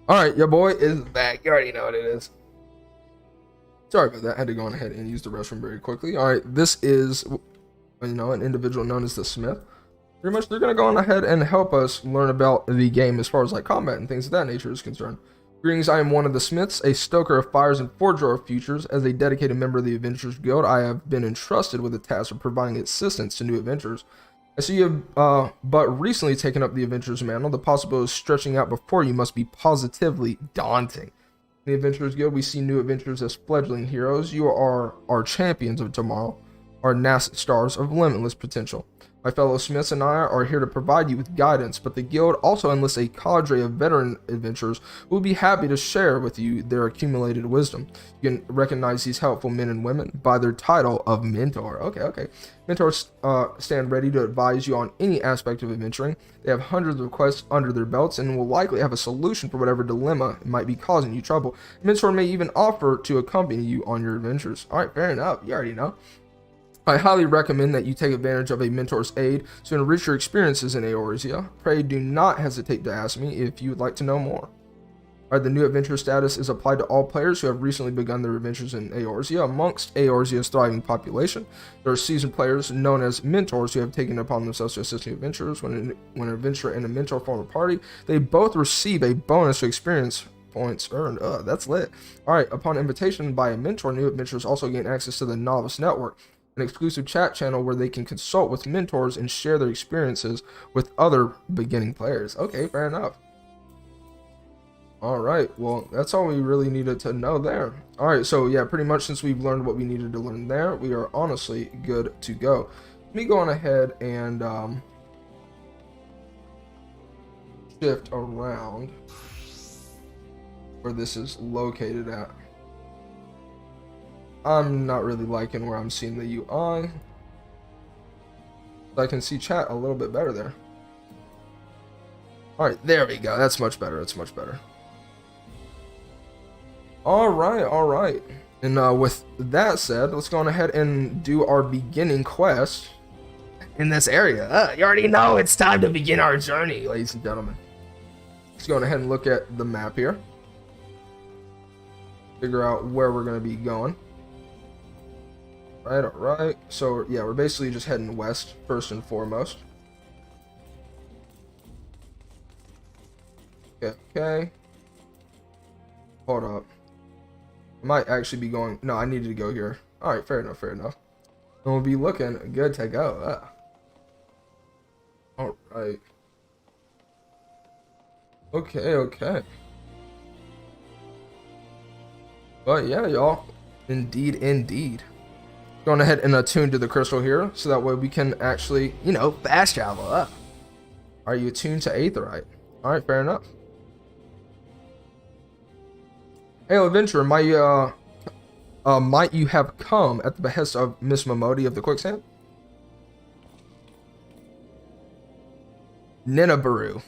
S1: Alright, your boy is back. You already know what it is. Sorry about that. I had to go on ahead and use the restroom very quickly. Alright, this is, an individual known as the Smith. Pretty much they're going to go on ahead and help us learn about the game as far as like combat and things of that nature is concerned. Greetings, I am one of the Smiths, a stoker of fires and forger of futures. As a dedicated member of the Adventurers Guild, I have been entrusted with the task of providing assistance to new adventurers. I see you have but recently taken up the Adventurer's Mantle. The possibilities stretching out before you must be positively daunting. In the Adventurers Guild, we see new adventurers as fledgling heroes. You are our champions of tomorrow, our nascent stars of limitless potential. My fellow Smiths and I are here to provide you with guidance, but the Guild also enlists a cadre of veteran adventurers who will be happy to share with you their accumulated wisdom. You can recognize these helpful men and women by their title of Mentor. Okay. Mentors stand ready to advise you on any aspect of adventuring. They have hundreds of quests under their belts and will likely have a solution for whatever dilemma might be causing you trouble. A mentor may even offer to accompany you on your adventures. Alright, fair enough. You already know. I highly recommend that you take advantage of a mentor's aid to enrich your experiences in Eorzea. Pray do not hesitate to ask me if you would like to know more. Alright, the new adventure status is applied to all players who have recently begun their adventures in Eorzea. Amongst Eorzea's thriving population, there are seasoned players known as mentors who have taken it upon themselves to assist new adventurers. When an adventurer and a mentor form a party, they both receive a bonus to experience points earned. That's lit. Alright, upon invitation by a mentor, new adventurers also gain access to the Novice Network, an exclusive chat channel where they can consult with mentors and share their experiences with other beginning players. Okay, fair enough. Alright, well, that's all we really needed to know there. Alright, so yeah, pretty much since we've learned what we needed to learn there, we are honestly good to go. Let me go on ahead and shift around where this is located at. I'm not really liking where I'm seeing the UI. I can see chat a little bit better there. Alright, there we go. That's much better. That's much better. Alright. And with that said, let's go on ahead and do our beginning quest in this area. You already know it's time to begin our journey, ladies and gentlemen. Let's go on ahead and look at the map here. Figure out where we're going to be going. Alright, so yeah, we're basically just heading west first and foremost. Okay. Hold up. I might actually be going, no, I needed to go here. Alright, fair enough. And we'll be looking good to go. Alright. Okay. But yeah, y'all. Indeed. Going ahead and attune to the crystal here, so that way we can actually, fast travel up. Are you attuned to Aetheryte? Alright, fair enough. Hail adventurer, might you have come at the behest of Miss Momodi of the Quicksand? Nenebaru,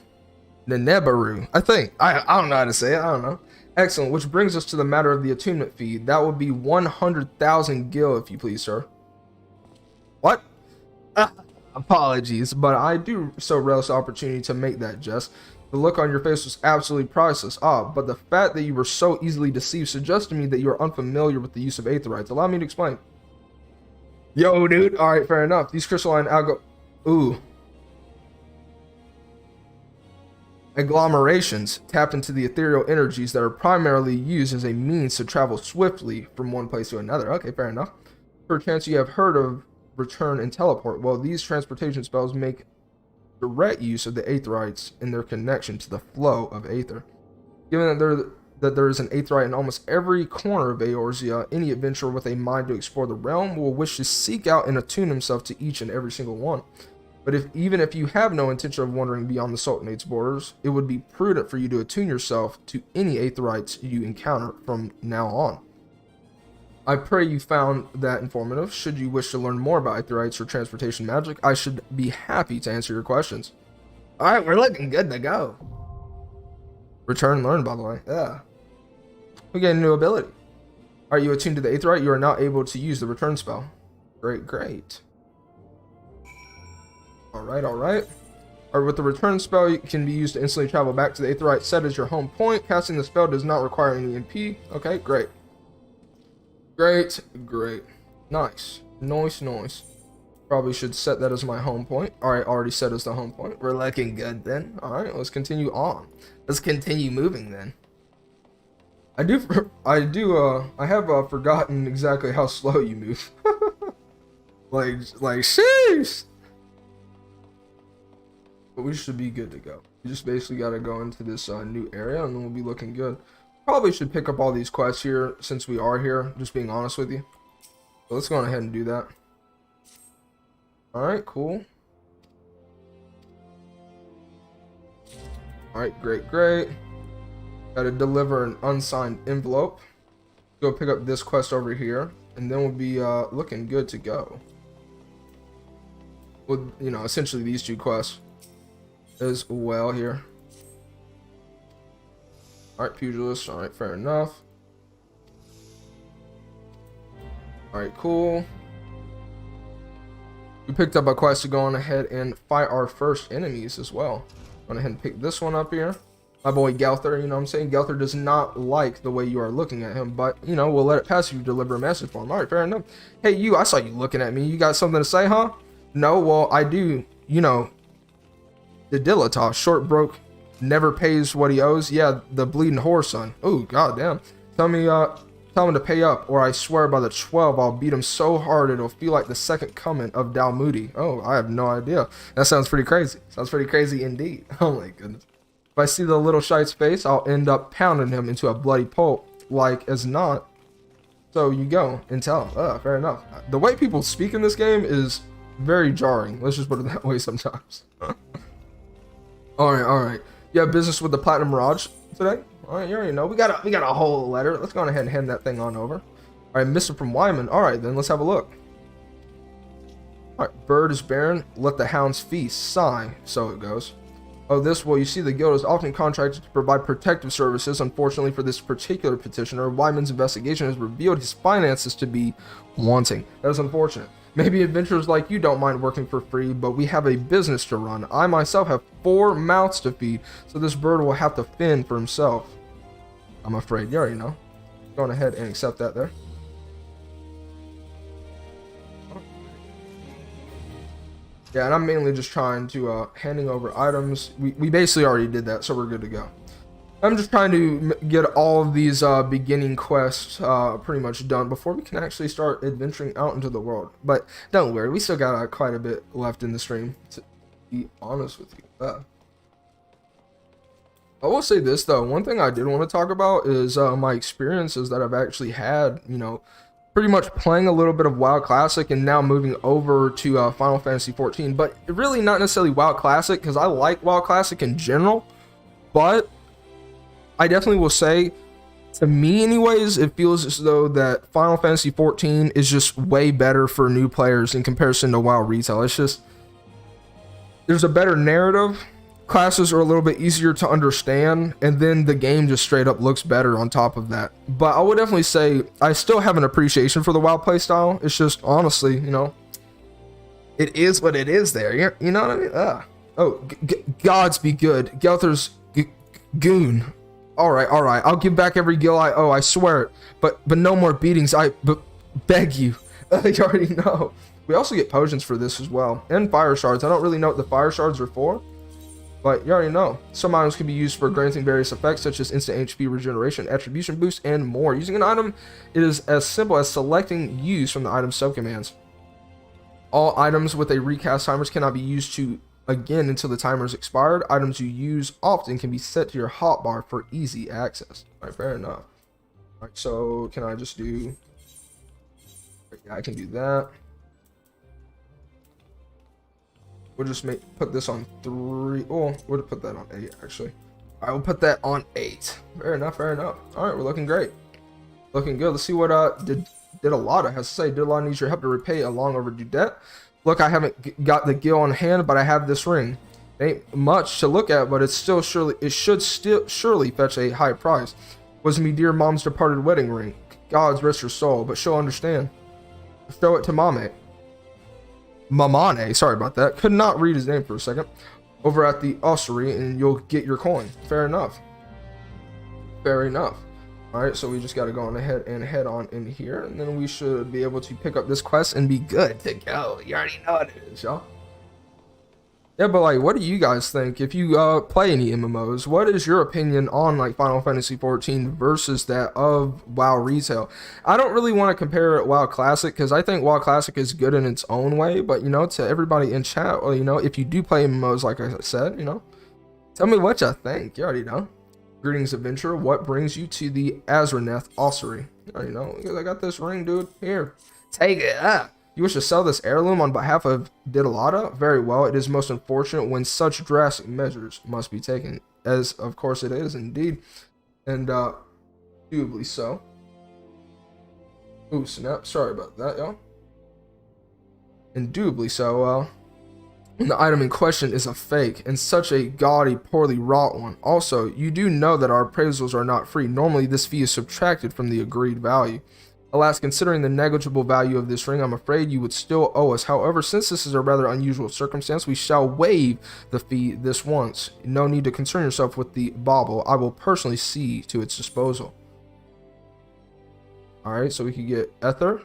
S1: I think. I don't know how to say it, I don't know. Excellent, which brings us to the matter of the attunement fee. That would be 100,000 gil, if you please, sir. What? Apologies, but I do so relish the opportunity to make that jest. The look on your face was absolutely priceless. But the fact that you were so easily deceived suggests to me that you are unfamiliar with the use of Aetherites. Allow me to explain. Yo, dude. Alright, fair enough. These crystalline agglomerations tap into the ethereal energies that are primarily used as a means to travel swiftly from one place to another. Okay, fair enough. Perchance you have heard of return and teleport. Well, these transportation spells make direct use of the Aetherites in their connection to the flow of Aether. Given that there is an Aetherite in almost every corner of Eorzea, any adventurer with a mind to explore the realm will wish to seek out and attune himself to each and every single one. But even if you have no intention of wandering beyond the Sultanate's borders, it would be prudent for you to attune yourself to any Aetherites you encounter from now on. I pray you found that informative. Should you wish to learn more about Aetherites or transportation magic, I should be happy to answer your questions. Alright, we're looking good to go. Return and learn, by the way. Yeah. We get a new ability. Are you attuned to the Aetherite? You are now able to use the return spell. Great. Alright. Or with the return spell, it can be used to instantly travel back to the Aetheryte set as your home point. Casting the spell does not require any MP. Okay, great. Great. Nice. Nice. Probably should set that as my home point. Alright, already set as the home point. We're looking good then. Alright, let's continue on. Let's continue moving then. I have forgotten exactly how slow you move. like, sheesh! But we should be good to go. We just basically got to go into this new area and then we'll be looking good. Probably should pick up all these quests here since we are here, just being honest with you. So let's go on ahead and do that. Alright, cool. Alright, great. Gotta deliver an unsigned envelope. Go pick up this quest over here, and then we'll be looking good to go. With, you know, essentially these two quests as well here. Alright, pugilist. Alright, fair enough. Alright, cool. We picked up a quest to go on ahead and fight our first enemies as well. Go ahead and pick this one up here. My boy Gelther, you know what I'm saying? Gelther does not like the way you are looking at him, but, you know, we'll let it pass if you deliver a message for him. Alright, fair enough. Hey, you, I saw you looking at me. You got something to say, huh? No, well, I do. You know, the Dilettante, short broke, never pays what he owes. Yeah, the bleeding whore son. Oh, goddamn. Tell him to pay up, or I swear by the 12, I'll beat him so hard it'll feel like the second coming of Dalmoody. Oh, I have no idea. That sounds pretty crazy. Sounds pretty crazy indeed. Oh my goodness. If I see the little shite's face, I'll end up pounding him into a bloody pulp, like as not. So you go and tell him. Fair enough. The way people speak in this game is very jarring. Let's just put it that way sometimes. Alright. You have business with the Platinum Mirage today? Alright, you already know. We got a whole letter. Let's go ahead and hand that thing on over. Alright, Mr. from Wyman. Alright, then let's have a look. Alright, bird is barren. Let the hounds feast. Sigh. So it goes. Oh, this, well, you see, the guild is often contracted to provide protective services. Unfortunately for this particular petitioner, Wyman's investigation has revealed his finances to be wanting. That is unfortunate. Maybe adventurers like you don't mind working for free, but we have a business to run. I myself have 4 mouths to feed, so this bird will have to fend for himself. I'm afraid. You already know. Go on ahead and accept that there. Yeah, and I'm mainly just trying to handing over items. We basically already did that, so we're good to go. I'm just trying to get all of these beginning quests pretty much done before we can actually start adventuring out into the world. But don't worry, we still got quite a bit left in the stream, to be honest with you. I will say this though, one thing I did want to talk about is my experiences that I've actually had, you know, pretty much playing a little bit of WoW Classic and now moving over to Final Fantasy XIV, but really not necessarily WoW Classic, because I like WoW Classic in general, but I definitely will say, to me anyways, it feels as though that Final Fantasy XIV is just way better for new players in comparison to WoW Retail. It's just, there's a better narrative, classes are a little bit easier to understand, and then the game just straight up looks better on top of that. But I would definitely say I still have an appreciation for the WoW playstyle. It's just, honestly, you know, it is what it is there. You know what I mean? Oh, gods be good. Gelther's goon. All right. I'll give back every gil I owe. I swear it. But no more beatings. I beg you. You already know. We also get potions for this as well, and fire shards. I don't really know what the fire shards are for, but you already know. Some items can be used for granting various effects such as instant HP regeneration, attribution boost, and more. Using an item, it is as simple as selecting use from the item subcommands. All items with a recast timers cannot be used to again until the timer is expired. Items you use often can be set to your hotbar for easy access. Alright, fair enough. Alright, so can I just do... Yeah, I can do that. We'll just put this on 3. Oh, we'll put that on 8 actually. I will put that on 8. Fair enough. All right, we're looking great. Looking good. Let's see what Dilettante has to say. Dilettante needs your help to repay a long overdue debt. Look, I haven't got the gil on hand, but I have this ring. It ain't much to look at, but it should still surely fetch a high price. Was me dear mom's departed wedding ring. God's rest her soul, but she'll understand. Show it to Mamane, sorry about that. Could not read his name for a second. over at the ossuary and you'll get your coin. Fair enough. Fair enough. Alright, so we just got to go on ahead and head on in here, and then we should be able to pick up this quest and be good to go. You already know what it is, y'all. Yeah, but like, what do you guys think? If you play any MMOs, what is your opinion on like Final Fantasy XIV versus that of WoW Retail? I don't really want to compare it WoW Classic because I think WoW Classic is good in its own way, but you know, to everybody in chat, well, you know, if you do play MMOs, like I said, you know, tell me what you think. You already know. Greetings, adventurer. What brings you to the Azraneth Ossuary? You already know, because I got this ring, dude. Here, take it up. You wish to sell this heirloom on behalf of Didalada? Very well. It is most unfortunate when such drastic measures must be taken, as of course it is indeed, and doubly so. Ooh, snap. Sorry about that, y'all. Indubitably so. The item in question is a fake, and such a gaudy, poorly wrought one. Also, you do know that our appraisals are not free. Normally, this fee is subtracted from the agreed value. Alas, considering the negligible value of this ring, I'm afraid you would still owe us. However, since this is a rather unusual circumstance, we shall waive the fee this once. No need to concern yourself with the bauble. I will personally see to its disposal. Alright, so we can get Ether.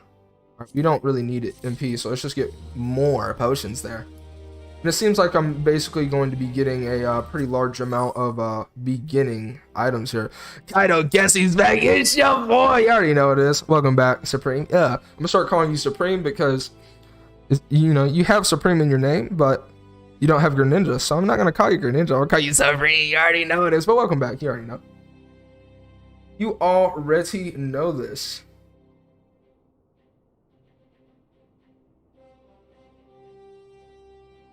S1: We don't really need it MP, so let's just get more potions there. And it seems like I'm basically going to be getting a pretty large amount of beginning items here. Kaido, guess he's back. It's your boy. You already know it is. Welcome back, Supreme. Yeah, I'm gonna start calling you Supreme because you know you have Supreme in your name, but you don't have Greninja, so I'm not gonna call you Greninja. I'll call you Supreme. You already know it is. But welcome back. You already know. You already know this.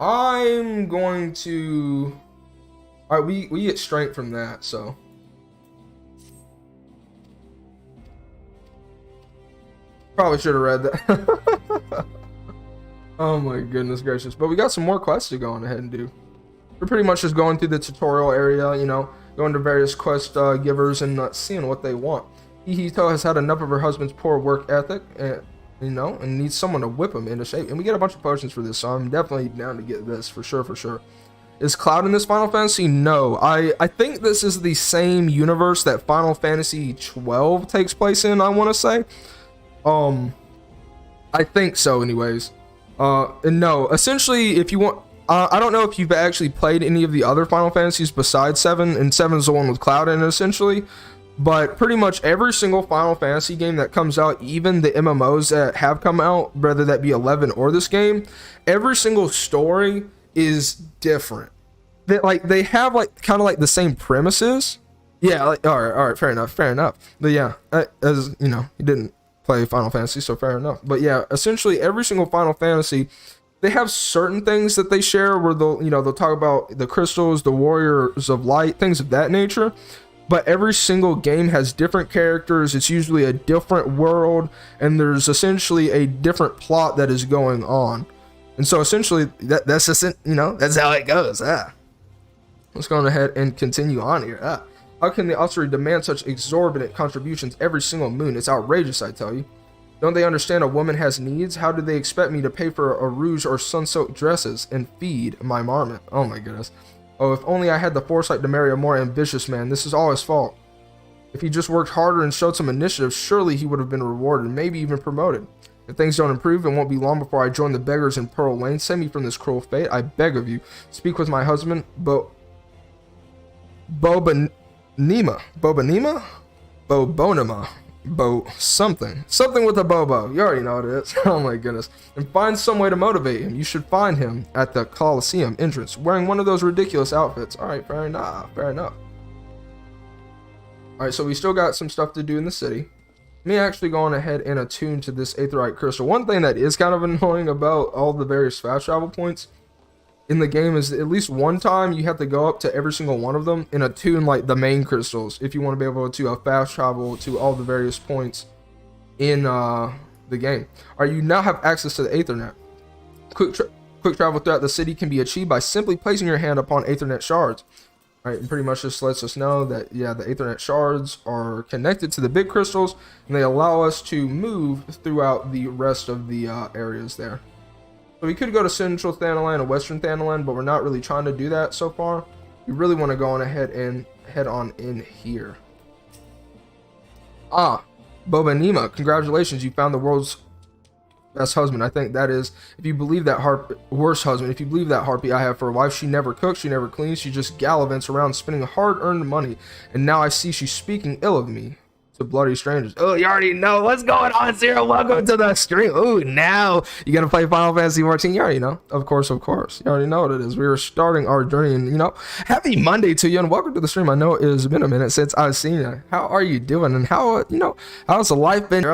S1: I'm going to... Alright, we get strength from that, so... Probably should have read that. Oh my goodness gracious. But we got some more quests to go on ahead and do. We're pretty much just going through the tutorial area, you know, going to various quest givers and seeing what they want. Hihito has had enough of her husband's poor work ethic, and you know, and needs someone to whip him into shape. And we get a bunch of potions for this, so I'm definitely down to get this for sure, for sure. Is Cloud in this Final Fantasy? No. I think this is the same universe that Final Fantasy XII takes place in, I want to say. I think so anyways. And no, essentially, if you want... I don't know if you've actually played any of the other Final Fantasies besides 7, and 7 is the one with Cloud in it, essentially. But pretty much every single Final Fantasy game that comes out, even the MMOs that have come out, whether that be 11 or this game, every single story is different. They have like kind of like the same premises. Yeah, like all right, fair enough. But yeah, as you know, you didn't play Final Fantasy, so fair enough. But yeah, essentially every single Final Fantasy, they have certain things that they share where they'll talk about the crystals, the warriors of light, things of that nature. But every single game has different characters. It's usually a different world, and there's essentially a different plot that is going on. And so essentially, that's just, you know, that's how it goes. Let's go on ahead and continue on here. How can the ossuary demand such exorbitant contributions every single moon? It's outrageous, I tell you. Don't they understand a woman has needs? How do they expect me to pay for a rouge or sun-soaked dresses and feed my marmot? Oh my goodness. Oh, if only I had the foresight to marry a more ambitious man. This is all his fault. If he just worked harder and showed some initiative, surely he would have been rewarded, maybe even promoted. If things don't improve, it won't be long before I join the beggars in Pearl Lane. Save me from this cruel fate, I beg of you. Speak with my husband, Bobanima? Something with a Bobo. You already know what it is. Oh my goodness. And find some way to motivate him. You should find him at the Coliseum entrance, wearing one of those ridiculous outfits. Alright, fair enough. Alright, so we still got some stuff to do in the city. Let me actually go on ahead and attune to this Aetheryte Crystal. One thing that is kind of annoying about all the various fast travel points in the game is at least one time you have to go up to every single one of them and attune like the main crystals if you want to be able to fast travel to all the various points in the game. Alright, you now have access to the Aethernet. Quick travel throughout the city can be achieved by simply placing your hand upon Aethernet shards. Alright, and pretty much just lets us know that yeah, the Aethernet shards are connected to the big crystals, and they allow us to move throughout the rest of the areas there. So we could go to Central Thanalan or Western Thanalan, but we're not really trying to do that so far. We really want to go on ahead and head on in here. Ah, Boba Nima, congratulations, you found the world's best husband. I think that is, if you believe that worst husband, if you believe that harpy I have for a wife, she never cooks, she never cleans, she just gallivants around spending hard-earned money, and now I see she's speaking ill of me to bloody strangers. Oh, you already know what's going on, Zero. Welcome to the stream. Oh, now you gotta play Final Fantasy XIV. You already know. Of course. You already know what it is. We are starting our journey, and happy Monday to you, and welcome to the stream. I know it has been a minute since I've seen you. How are you doing, and how's the life been?